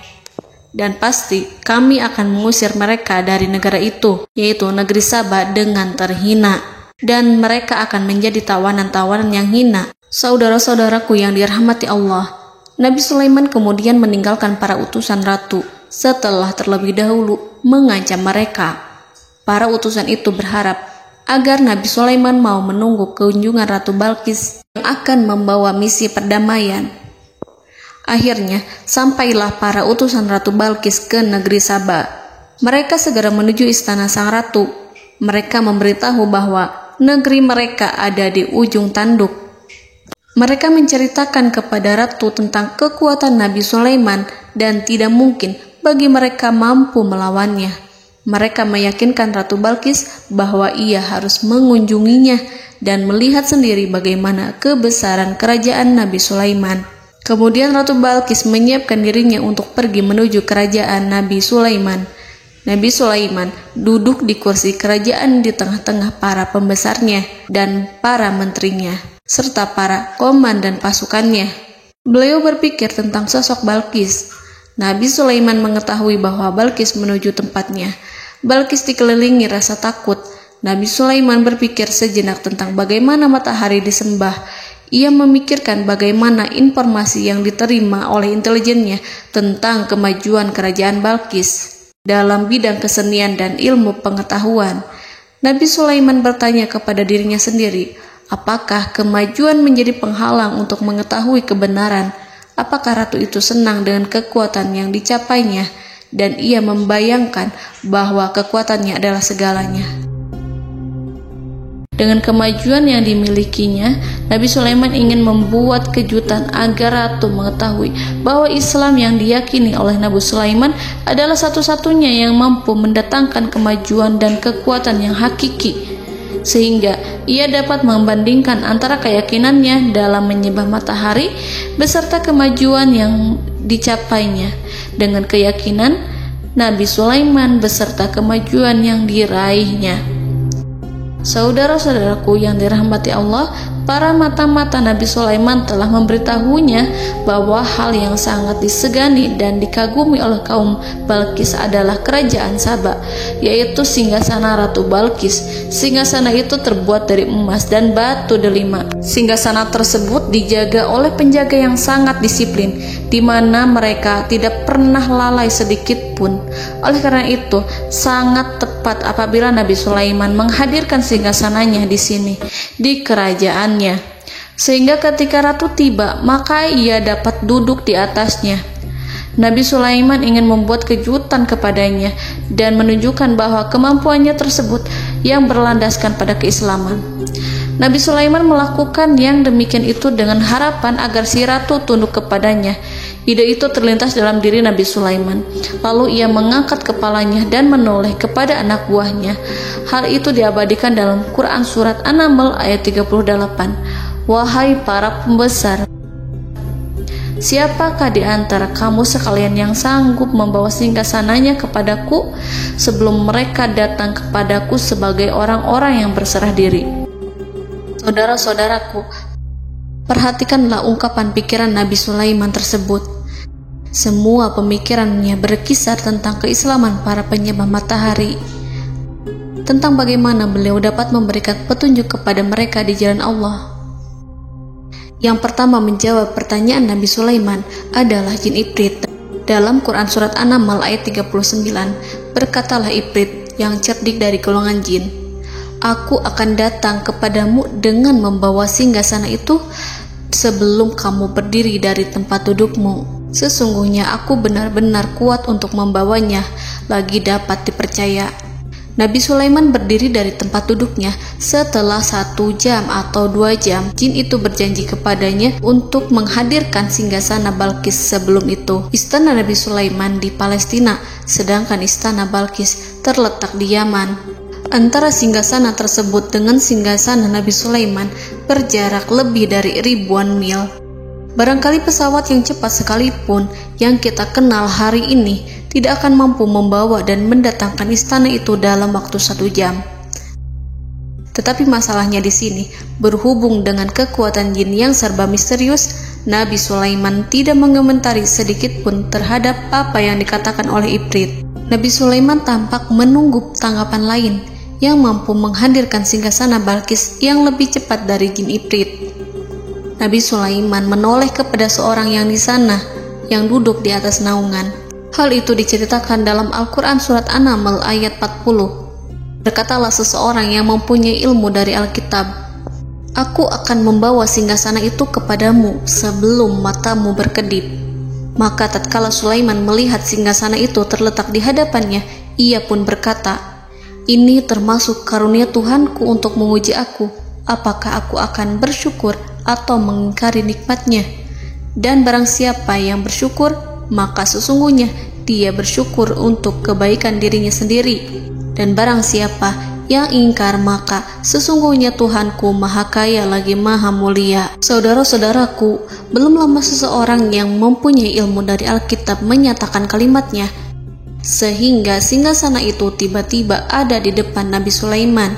Dan pasti kami akan mengusir mereka dari negara itu, yaitu negeri Saba, dengan terhina. Dan mereka akan menjadi tawanan-tawanan yang hina." Saudara-saudaraku yang dirahmati Allah, Nabi Sulaiman kemudian meninggalkan para utusan ratu setelah terlebih dahulu mengancam mereka. Para utusan itu berharap agar Nabi Sulaiman mau menunggu kunjungan Ratu Balqis yang akan membawa misi perdamaian. Akhirnya, sampailah para utusan Ratu Balqis ke negeri Saba. Mereka segera menuju istana sang ratu. Mereka memberitahu bahwa negeri mereka ada di ujung tanduk. Mereka menceritakan kepada ratu tentang kekuatan Nabi Sulaiman dan tidak mungkin bagi mereka mampu melawannya. Mereka meyakinkan Ratu Balqis bahwa ia harus mengunjunginya dan melihat sendiri bagaimana kebesaran kerajaan Nabi Sulaiman. Kemudian Ratu Balqis menyiapkan dirinya untuk pergi menuju kerajaan Nabi Sulaiman. Nabi Sulaiman duduk di kursi kerajaan di tengah-tengah para pembesarnya dan para menterinya, serta para komandan pasukannya. Beliau berpikir tentang sosok Balqis. Nabi Sulaiman mengetahui bahwa Balqis menuju tempatnya. Balqis dikelilingi rasa takut. Nabi Sulaiman berpikir sejenak tentang bagaimana matahari disembah. Ia memikirkan bagaimana informasi yang diterima oleh intelijennya tentang kemajuan kerajaan Balqis dalam bidang kesenian dan ilmu pengetahuan. Nabi Sulaiman bertanya kepada dirinya sendiri, apakah kemajuan menjadi penghalang untuk mengetahui kebenaran? Apakah ratu itu senang dengan kekuatan yang dicapainya? Dan ia membayangkan bahwa kekuatannya adalah segalanya. Dengan kemajuan yang dimilikinya, Nabi Sulaiman ingin membuat kejutan agar ratu mengetahui bahwa Islam yang diyakini oleh Nabi Sulaiman adalah satu-satunya yang mampu mendatangkan kemajuan dan kekuatan yang hakiki, sehingga ia dapat membandingkan antara keyakinannya dalam menyembah matahari beserta kemajuan yang dicapainya dengan keyakinan Nabi Sulaiman beserta kemajuan yang diraihnya. Saudara-saudaraku yang dirahmati Allah, para mata-mata Nabi Sulaiman telah memberitahunya bahwa hal yang sangat disegani dan dikagumi oleh kaum Balqis adalah kerajaan Saba, yaitu singgasana Ratu Balqis. Singgasana itu terbuat dari emas dan batu delima. Singgasana tersebut dijaga oleh penjaga yang sangat disiplin, di mana mereka tidak pernah lalai sedikit pun. Oleh karena itu, sangat tepat apabila Nabi Sulaiman menghadirkan singgasananya di sini, di kerajaannya. sehingga ketika ratu tiba, maka ia dapat duduk di atasnya. Nabi Sulaiman ingin membuat kejutan kepadanya dan menunjukkan bahwa kemampuannya tersebut yang berlandaskan pada keislaman. Nabi Sulaiman melakukan yang demikian itu dengan harapan agar si ratu tunduk kepadanya. Ide itu terlintas dalam diri Nabi Sulaiman. Lalu ia mengangkat kepalanya dan menoleh kepada anak buahnya. Hal itu diabadikan dalam Quran Surat An-Naml ayat 38. Wahai para pembesar, siapakah di antara kamu sekalian yang sanggup membawa singgasananya kepadaku sebelum mereka datang kepadaku sebagai orang-orang yang berserah diri? Saudara-saudaraku, perhatikanlah ungkapan pikiran Nabi Sulaiman tersebut. Semua pemikirannya berkisar tentang keislaman para penyembah matahari, tentang bagaimana beliau dapat memberikan petunjuk kepada mereka di jalan Allah. Yang pertama menjawab pertanyaan Nabi Sulaiman adalah jin Ifrit. Dalam Quran Surat An-Naml ayat 39, berkatalah Ifrit yang cerdik dari golongan jin, "Aku akan datang kepadamu dengan membawa singgasana itu sebelum kamu berdiri dari tempat dudukmu. Sesungguhnya aku benar-benar kuat untuk membawanya, lagi dapat dipercaya." Nabi Sulaiman berdiri dari tempat duduknya. Setelah 1 jam atau 2 jam, jin itu berjanji kepadanya untuk menghadirkan singgasana Balkis. Sebelum itu, istana Nabi Sulaiman di Palestina, sedangkan istana Balkis terletak di Yaman. Antara singgasana tersebut dengan singgasana Nabi Sulaiman berjarak lebih dari ribuan mil. Barangkali pesawat yang cepat sekalipun yang kita kenal hari ini tidak akan mampu membawa dan mendatangkan istana itu dalam waktu 1 jam. Tetapi masalahnya di sini, berhubung dengan kekuatan jin yang serba misterius, Nabi Sulaiman tidak mengomentari sedikit pun terhadap apa yang dikatakan oleh Ifrit. Nabi Sulaiman tampak menunggu tanggapan lain yang mampu menghadirkan singgasana Balkis yang lebih cepat dari jin Ifrit. Nabi Sulaiman menoleh kepada seorang yang di sana, yang duduk di atas naungan. Hal itu diceritakan dalam Al-Quran Surat An-Naml ayat 40. Berkatalah seseorang yang mempunyai ilmu dari Alkitab, "Aku akan membawa singgasana itu kepadamu sebelum matamu berkedip." Maka tatkala Sulaiman melihat singgasana itu terletak di hadapannya, ia pun berkata, "Ini termasuk karunia Tuhanku untuk menguji aku, apakah aku akan bersyukur atau mengingkari nikmatnya? Dan barang siapa yang bersyukur, maka sesungguhnya dia bersyukur untuk kebaikan dirinya sendiri. Dan barang siapa yang ingkar, maka sesungguhnya Tuhanku Maha Kaya lagi Maha Mulia." Saudara-saudaraku, belum lama seseorang yang mempunyai ilmu dari Alkitab menyatakan kalimatnya, sehingga singgasana itu tiba-tiba ada di depan Nabi Sulaiman,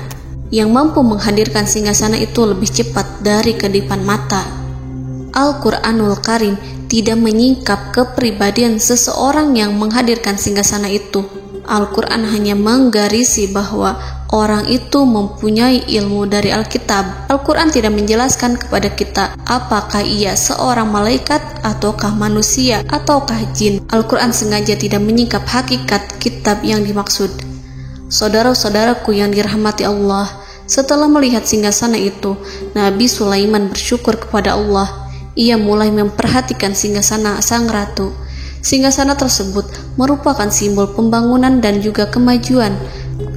yang mampu menghadirkan singgasana itu lebih cepat dari kedipan mata. Al-Quranul Karim tidak menyingkap kepribadian seseorang yang menghadirkan singgasana itu. Al-Quran hanya menggarisi bahwa orang itu mempunyai ilmu dari Alkitab. Al-Quran tidak menjelaskan kepada kita apakah ia seorang malaikat, ataukah manusia, ataukah jin. Al-Quran sengaja tidak menyingkap hakikat kitab yang dimaksud. Saudara-saudaraku yang dirahmati Allah, setelah melihat singgasana itu, Nabi Sulaiman bersyukur kepada Allah. Ia mulai memperhatikan singgasana sang ratu. Singgasana tersebut merupakan simbol pembangunan dan juga kemajuan.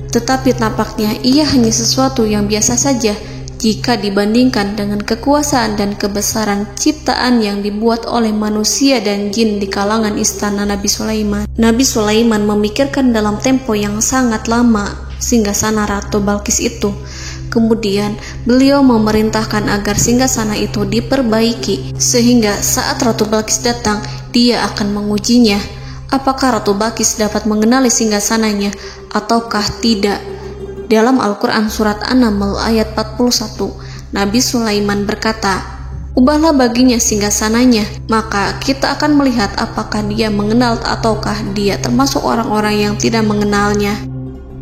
Tetapi tampaknya ia hanya sesuatu yang biasa saja jika dibandingkan dengan kekuasaan dan kebesaran ciptaan yang dibuat oleh manusia dan jin di kalangan istana Nabi Sulaiman. Nabi Sulaiman memikirkan dalam tempo yang sangat lama singgasana Ratu Balkis itu. Kemudian beliau memerintahkan agar singgasana itu diperbaiki, sehingga saat Ratu Balkis datang, dia akan mengujinya. Apakah Ratu Balkis dapat mengenali singgasananya ataukah tidak? Dalam Al-Quran Surat An-Naml ayat 41, Nabi Sulaiman berkata, "Ubahlah baginya singgasananya, maka kita akan melihat apakah dia mengenal ataukah dia termasuk orang-orang yang tidak mengenalnya."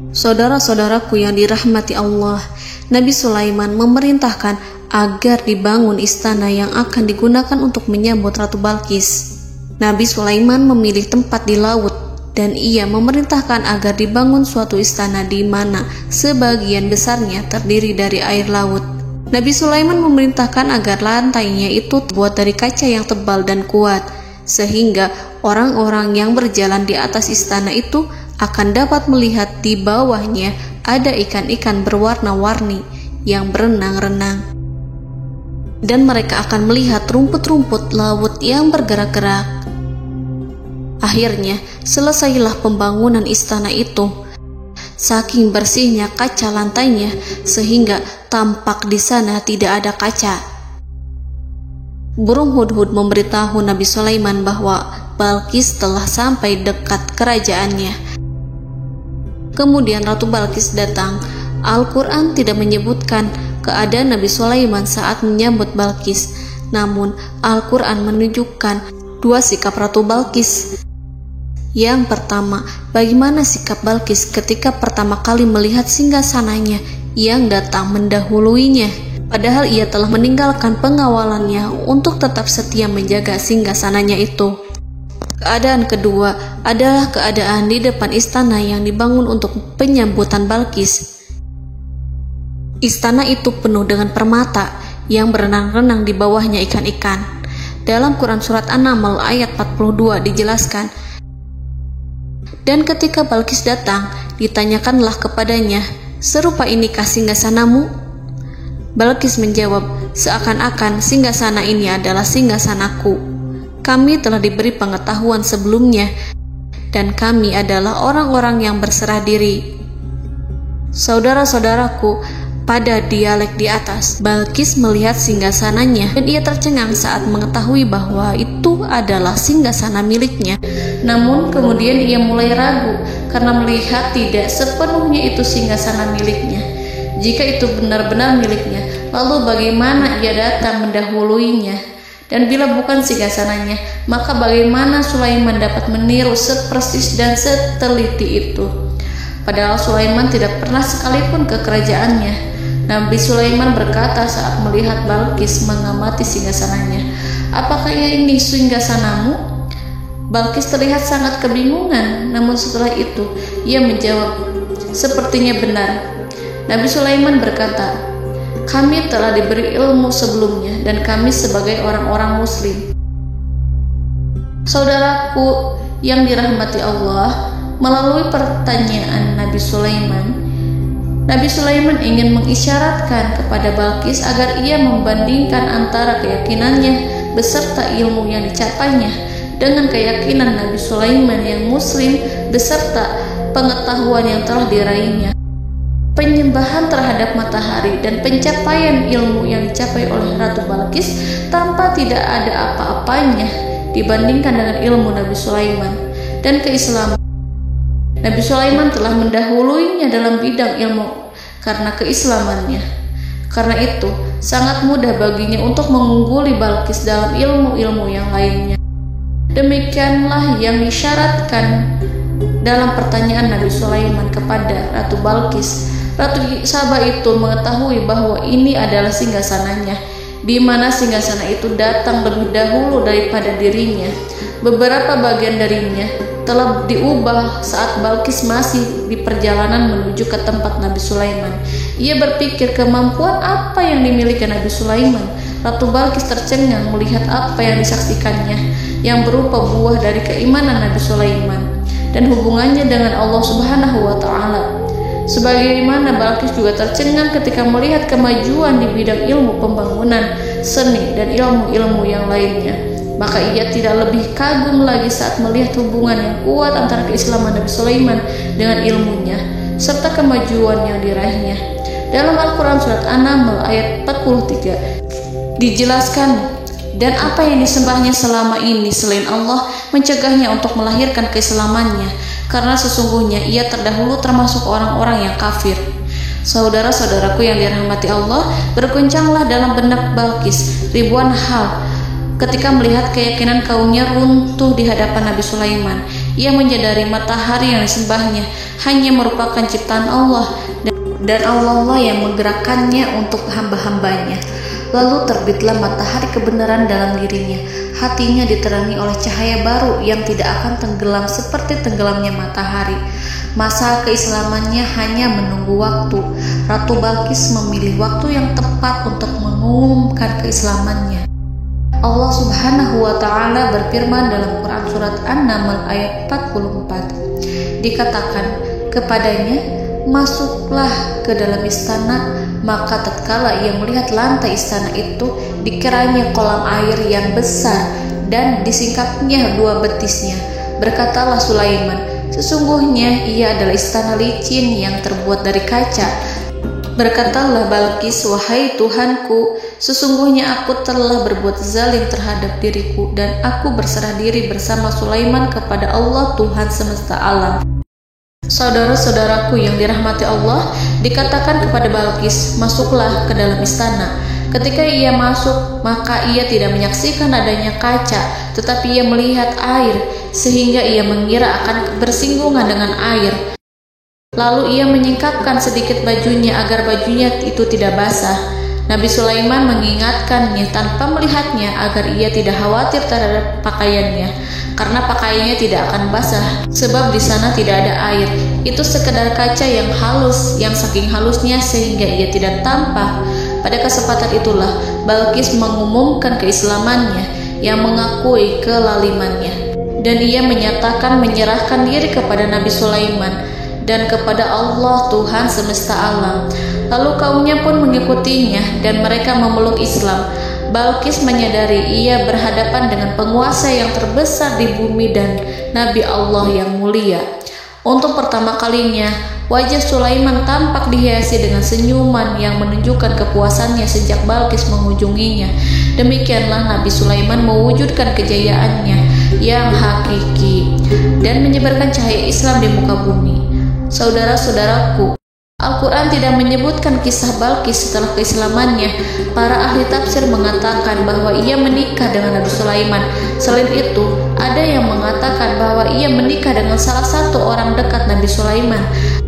Saudara-saudaraku yang dirahmati Allah, Nabi Sulaiman memerintahkan agar dibangun istana yang akan digunakan untuk menyambut Ratu Balkis. Nabi Sulaiman memilih tempat di laut, dan ia memerintahkan agar dibangun suatu istana di mana sebagian besarnya terdiri dari air laut. Nabi Sulaiman memerintahkan agar lantainya itu terbuat dari kaca yang tebal dan kuat, sehingga orang-orang yang berjalan di atas istana itu akan dapat melihat di bawahnya ada ikan-ikan berwarna-warni yang berenang-renang. Dan mereka akan melihat rumput-rumput laut yang bergerak-gerak. Akhirnya, selesailah pembangunan istana itu. Saking bersihnya kaca lantainya, sehingga tampak di sana tidak ada kaca. Burung hudhud memberitahu Nabi Sulaiman bahwa Balqis telah sampai dekat kerajaannya. Kemudian Ratu Balqis datang. Al-Quran tidak menyebutkan keadaan Nabi Sulaiman saat menyambut Balqis, namun Al-Quran menunjukkan dua sikap Ratu Balqis. Yang pertama, bagaimana sikap Balqis ketika pertama kali melihat singgasananya yang datang mendahuluinya, padahal ia telah meninggalkan pengawalannya untuk tetap setia menjaga singgasananya itu. Keadaan kedua adalah keadaan di depan istana yang dibangun untuk penyambutan Balqis. Istana itu penuh dengan permata yang berenang-renang di bawahnya ikan-ikan. Dalam Quran Surat An-Naml ayat 42 dijelaskan, dan ketika Balqis datang, ditanyakanlah kepadanya, serupa inikah singgasanamu? Balqis menjawab, seakan-akan singgasana ini adalah singgasanaku. Kami telah diberi pengetahuan sebelumnya, dan kami adalah orang-orang yang berserah diri. Saudara-saudaraku, pada dialek di atas, Balqis melihat singgasananya dan ia tercengang saat mengetahui bahwa itu adalah singgasana miliknya. Namun kemudian ia mulai ragu karena melihat tidak sepenuhnya itu singgasana miliknya. Jika itu benar-benar miliknya, lalu bagaimana ia datang mendahuluinya? Dan bila bukan singgasananya, maka bagaimana Sulaiman dapat meniru sepersis dan seteliti itu? Padahal Sulaiman tidak pernah sekalipun ke kerajaannya. Nabi Sulaiman berkata saat melihat Balqis mengamati singgasananya, apakah ini singgasanamu? Balqis terlihat sangat kebingungan, namun setelah itu ia menjawab, sepertinya benar. Nabi Sulaiman berkata, kami telah diberi ilmu sebelumnya dan kami sebagai orang-orang muslim. Saudaraku yang dirahmati Allah, melalui pertanyaan Nabi Sulaiman ingin mengisyaratkan kepada Balqis agar ia membandingkan antara keyakinannya beserta ilmu yang dicapainya dengan keyakinan Nabi Sulaiman yang muslim beserta pengetahuan yang telah diraihnya. Penyembahan terhadap matahari dan pencapaian ilmu yang dicapai oleh Ratu Balqis tanpa tidak ada apa-apanya dibandingkan dengan ilmu Nabi Sulaiman dan keislaman. Nabi Sulaiman telah mendahuluinya dalam bidang ilmu karena keislamannya. Karena itu, sangat mudah baginya untuk mengungguli Balqis dalam ilmu-ilmu yang lainnya. Demikianlah yang disyaratkan dalam pertanyaan Nabi Sulaiman kepada Ratu Balqis. Ratu Saba itu mengetahui bahwa ini adalah singgasananya, di mana singgasana itu datang lebih dahulu daripada dirinya. Beberapa bagian darinya telah diubah saat Balqis masih di perjalanan menuju ke tempat Nabi Sulaiman. Ia berpikir kemampuan apa yang dimiliki Nabi Sulaiman. Ratu Balqis tercengang melihat apa yang disaksikannya, yang berupa buah dari keimanan Nabi Sulaiman dan hubungannya dengan Allah Subhanahu wa Ta'ala. Sebagaimana Balqis juga tercengang ketika melihat kemajuan di bidang ilmu pembangunan, seni, dan ilmu-ilmu yang lainnya. Maka ia tidak lebih kagum lagi saat melihat hubungan yang kuat antara keislaman Nabi Sulaiman dengan ilmunya, serta kemajuan yang diraihnya. Dalam Al-Quran Surat An-Naml ayat 43 dijelaskan, dan apa yang disembahnya selama ini selain Allah mencegahnya untuk melahirkan keislamannya, karena sesungguhnya ia terdahulu termasuk orang-orang yang kafir. Saudara-saudaraku yang dirahmati Allah, berguncanglah dalam benak Balqis ribuan hal ketika melihat keyakinan kaumnya runtuh di hadapan Nabi Sulaiman. Ia menyadari matahari yang disembahnya hanya merupakan ciptaan Allah, dan Allah lah yang menggerakkannya untuk hamba-hambanya. Lalu terbitlah matahari kebenaran dalam dirinya. Hatinya diterangi oleh cahaya baru yang tidak akan tenggelam seperti tenggelamnya matahari. Masa keislamannya hanya menunggu waktu. Ratu Balqis memilih waktu yang tepat untuk mengumumkan keislamannya. Allah Subhanahu wa Ta'ala berfirman dalam Quran Surat An-Naml ayat 44. Dikatakan kepadanya, masuklah ke dalam istana. Maka tatkala ia melihat lantai istana itu, dikiranya kolam air yang besar dan disingkapnya 2 betisnya. Berkatalah Sulaiman, sesungguhnya ia adalah istana licin yang terbuat dari kaca. Berkatalah Balqis, wahai Tuhanku, sesungguhnya aku telah berbuat zalim terhadap diriku dan aku berserah diri bersama Sulaiman kepada Allah Tuhan semesta alam. Saudara-saudaraku yang dirahmati Allah, dikatakan kepada Balqis, masuklah ke dalam istana. Ketika ia masuk, maka ia tidak menyaksikan adanya kaca, tetapi ia melihat air, sehingga ia mengira akan bersinggungan dengan air. Lalu ia menyingkapkan sedikit bajunya agar bajunya itu tidak basah. Nabi Sulaiman mengingatkannya tanpa melihatnya agar ia tidak khawatir terhadap pakaiannya, karena pakaiannya tidak akan basah, sebab di sana tidak ada air. Itu sekedar kaca yang halus, yang saking halusnya sehingga ia tidak tampak. Pada kesempatan itulah Balqis mengumumkan keislamannya yang mengakui kelalimannya, dan ia menyatakan menyerahkan diri kepada Nabi Sulaiman dan kepada Allah Tuhan semesta alam. Lalu kaumnya pun mengikutinya dan mereka memeluk Islam. Balqis menyadari ia berhadapan dengan penguasa yang terbesar di bumi dan Nabi Allah yang mulia. Untuk pertama kalinya, wajah Sulaiman tampak dihiasi dengan senyuman yang menunjukkan kepuasannya sejak Balqis mengunjunginya. Demikianlah Nabi Sulaiman mewujudkan kejayaannya yang hakiki dan menyebarkan cahaya Islam di muka bumi. Saudara-saudaraku, Al-Quran tidak menyebutkan kisah Balqis setelah keislamannya. Para ahli tafsir mengatakan bahwa ia menikah dengan Nabi Sulaiman. Selain itu, ada yang mengatakan bahwa ia menikah dengan salah satu orang dekat Nabi Sulaiman.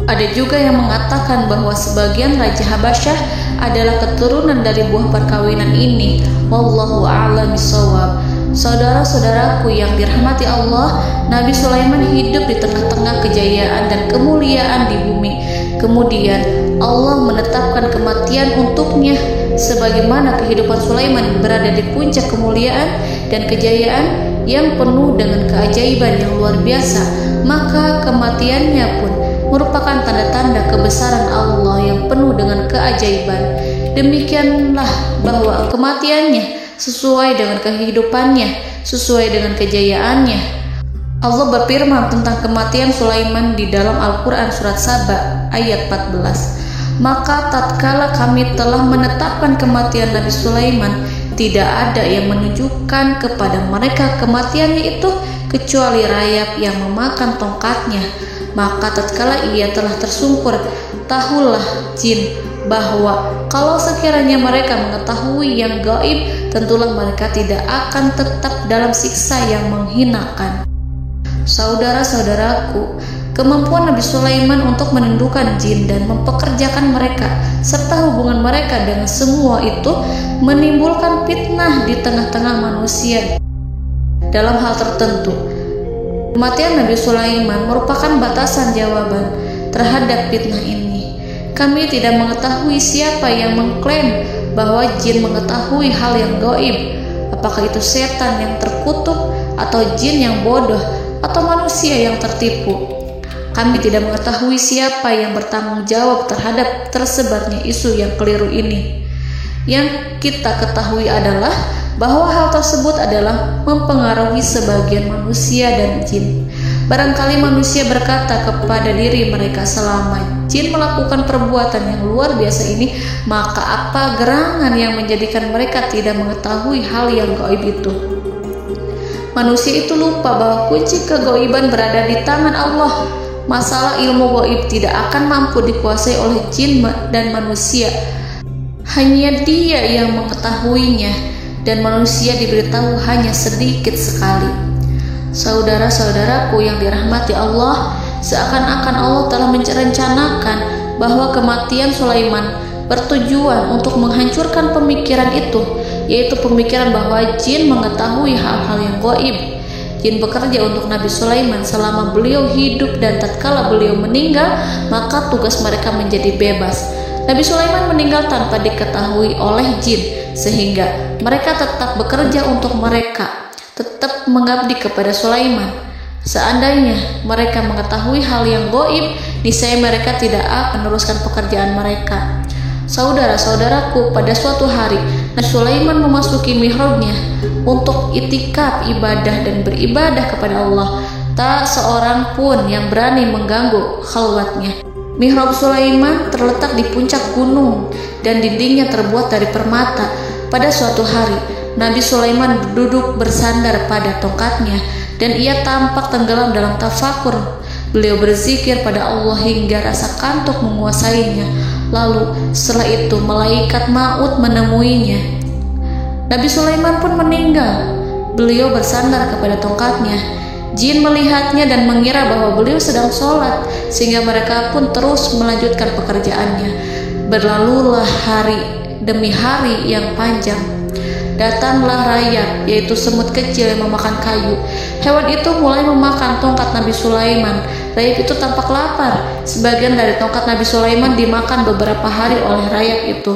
Ada juga yang mengatakan bahwa sebagian Raja Habasyah adalah keturunan dari buah perkawinan ini. Wallahu a'lam bishawab. Saudara-saudaraku yang dirahmati Allah, Nabi Sulaiman hidup di tengah-tengah kejayaan dan kemuliaan di bumi. Kemudian Allah menetapkan kematian untuknya, sebagaimana kehidupan Sulaiman berada di puncak kemuliaan dan kejayaan yang penuh dengan keajaiban yang luar biasa. Maka kematiannya pun merupakan tanda-tanda kebesaran Allah yang penuh dengan keajaiban. Demikianlah bahwa kematiannya sesuai dengan kehidupannya, sesuai dengan kejayaannya. Allah berfirman tentang kematian Sulaiman di dalam Al-Quran Surat Saba ayat 14. Maka tatkala kami telah menetapkan kematian Nabi Sulaiman, tidak ada yang menunjukkan kepada mereka kematiannya itu kecuali rayap yang memakan tongkatnya. Maka tatkala ia telah tersungkur, tahulah jin bahwa kalau sekiranya mereka mengetahui yang gaib, tentulah mereka tidak akan tetap dalam siksa yang menghinakan. Saudara-saudaraku, kemampuan Nabi Sulaiman untuk menundukkan jin dan mempekerjakan mereka serta hubungan mereka dengan semua itu menimbulkan fitnah di tengah-tengah manusia. Dalam hal tertentu, kematian Nabi Sulaiman merupakan batasan jawaban terhadap fitnah ini. Kami tidak mengetahui siapa yang mengklaim bahwa jin mengetahui hal yang gaib. Apakah itu setan yang terkutuk, atau jin yang bodoh, atau manusia yang tertipu? Kami tidak mengetahui siapa yang bertanggung jawab terhadap tersebarnya isu yang keliru ini. Yang kita ketahui adalah bahwa hal tersebut adalah mempengaruhi sebagian manusia dan jin. Barangkali manusia berkata kepada diri mereka, selama jin melakukan perbuatan yang luar biasa ini, maka apa gerangan yang menjadikan mereka tidak mengetahui hal yang gaib itu? Manusia itu lupa bahwa kunci kegaiban berada di tangan Allah. Masalah ilmu gaib tidak akan mampu dikuasai oleh jin dan manusia. Hanya Dia yang mengetahuinya, dan manusia diberitahu hanya sedikit sekali. Saudara-saudaraku yang dirahmati Allah, seakan-akan Allah telah merencanakan bahwa kematian Sulaiman bertujuan untuk menghancurkan pemikiran itu, yaitu pemikiran bahwa jin mengetahui hal-hal yang gaib. Jin bekerja untuk Nabi Sulaiman selama beliau hidup, dan tatkala beliau meninggal, maka tugas mereka menjadi bebas. Nabi Sulaiman meninggal tanpa diketahui oleh jin, sehingga mereka tetap bekerja untuk mereka, tetap mengabdi kepada Sulaiman. Seandainya mereka mengetahui hal yang gaib, niscaya mereka tidak akan meneruskan pekerjaan mereka. Saudara-saudaraku, pada suatu hari Nabi Sulaiman memasuki mihrabnya untuk itikaf ibadah dan beribadah kepada Allah. Tak seorang pun yang berani mengganggu khalwatnya. Mihrab Sulaiman terletak di puncak gunung dan dindingnya terbuat dari permata. Pada suatu hari Nabi Sulaiman duduk bersandar pada tongkatnya dan ia tampak tenggelam dalam tafakur. Beliau berzikir pada Allah hingga rasa kantuk menguasainya. Lalu setelah itu malaikat maut menemuinya. Nabi Sulaiman pun meninggal. Beliau bersandar kepada tongkatnya. Jin melihatnya dan mengira bahwa beliau sedang sholat, sehingga mereka pun terus melanjutkan pekerjaannya. Berlalulah hari demi hari yang panjang. Datanglah rayap, yaitu semut kecil yang memakan kayu. Hewan itu mulai memakan tongkat Nabi Sulaiman. Rayap itu tampak lapar. Sebagian dari tongkat Nabi Sulaiman dimakan beberapa hari oleh rayap itu.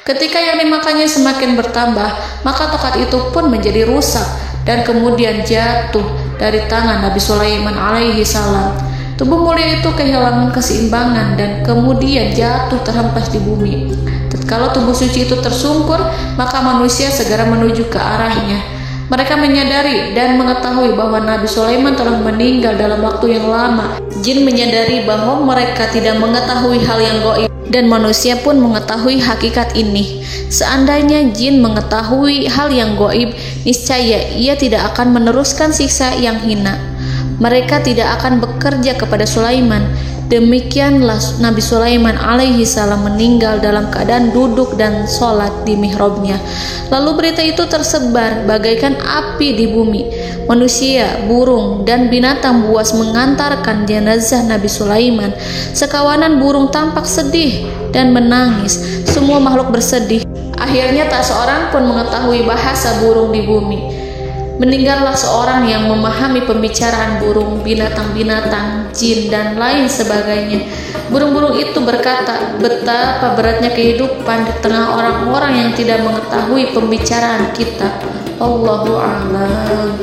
Ketika yang dimakannya semakin bertambah, maka tongkat itu pun menjadi rusak dan kemudian jatuh dari tangan Nabi Sulaiman alaihi salam. Tubuh mulia itu kehilangan keseimbangan dan kemudian jatuh terhempas di bumi. Tatkala tubuh suci itu tersungkur, maka manusia segera menuju ke arahnya. Mereka menyadari dan mengetahui bahwa Nabi Sulaiman telah meninggal dalam waktu yang lama. Jin menyadari bahwa mereka tidak mengetahui hal yang gaib, dan manusia pun mengetahui hakikat ini. Seandainya jin mengetahui hal yang gaib, niscaya ia tidak akan meneruskan siksa yang hina. Mereka tidak akan bekerja kepada Sulaiman. Demikianlah Nabi Sulaiman alaihi salam meninggal dalam keadaan duduk dan sholat di mihrabnya. Lalu berita itu tersebar bagaikan api di bumi. Manusia, burung, dan binatang buas mengantarkan jenazah Nabi Sulaiman. Sekawanan burung tampak sedih dan menangis. Semua makhluk bersedih. Akhirnya tak seorang pun mengetahui bahasa burung di bumi. Meninggallah seorang yang memahami pembicaraan burung, binatang-binatang, jin, dan lain sebagainya. Burung-burung itu berkata, betapa beratnya kehidupan di tengah orang-orang yang tidak mengetahui pembicaraan kita. Allahu a'lam.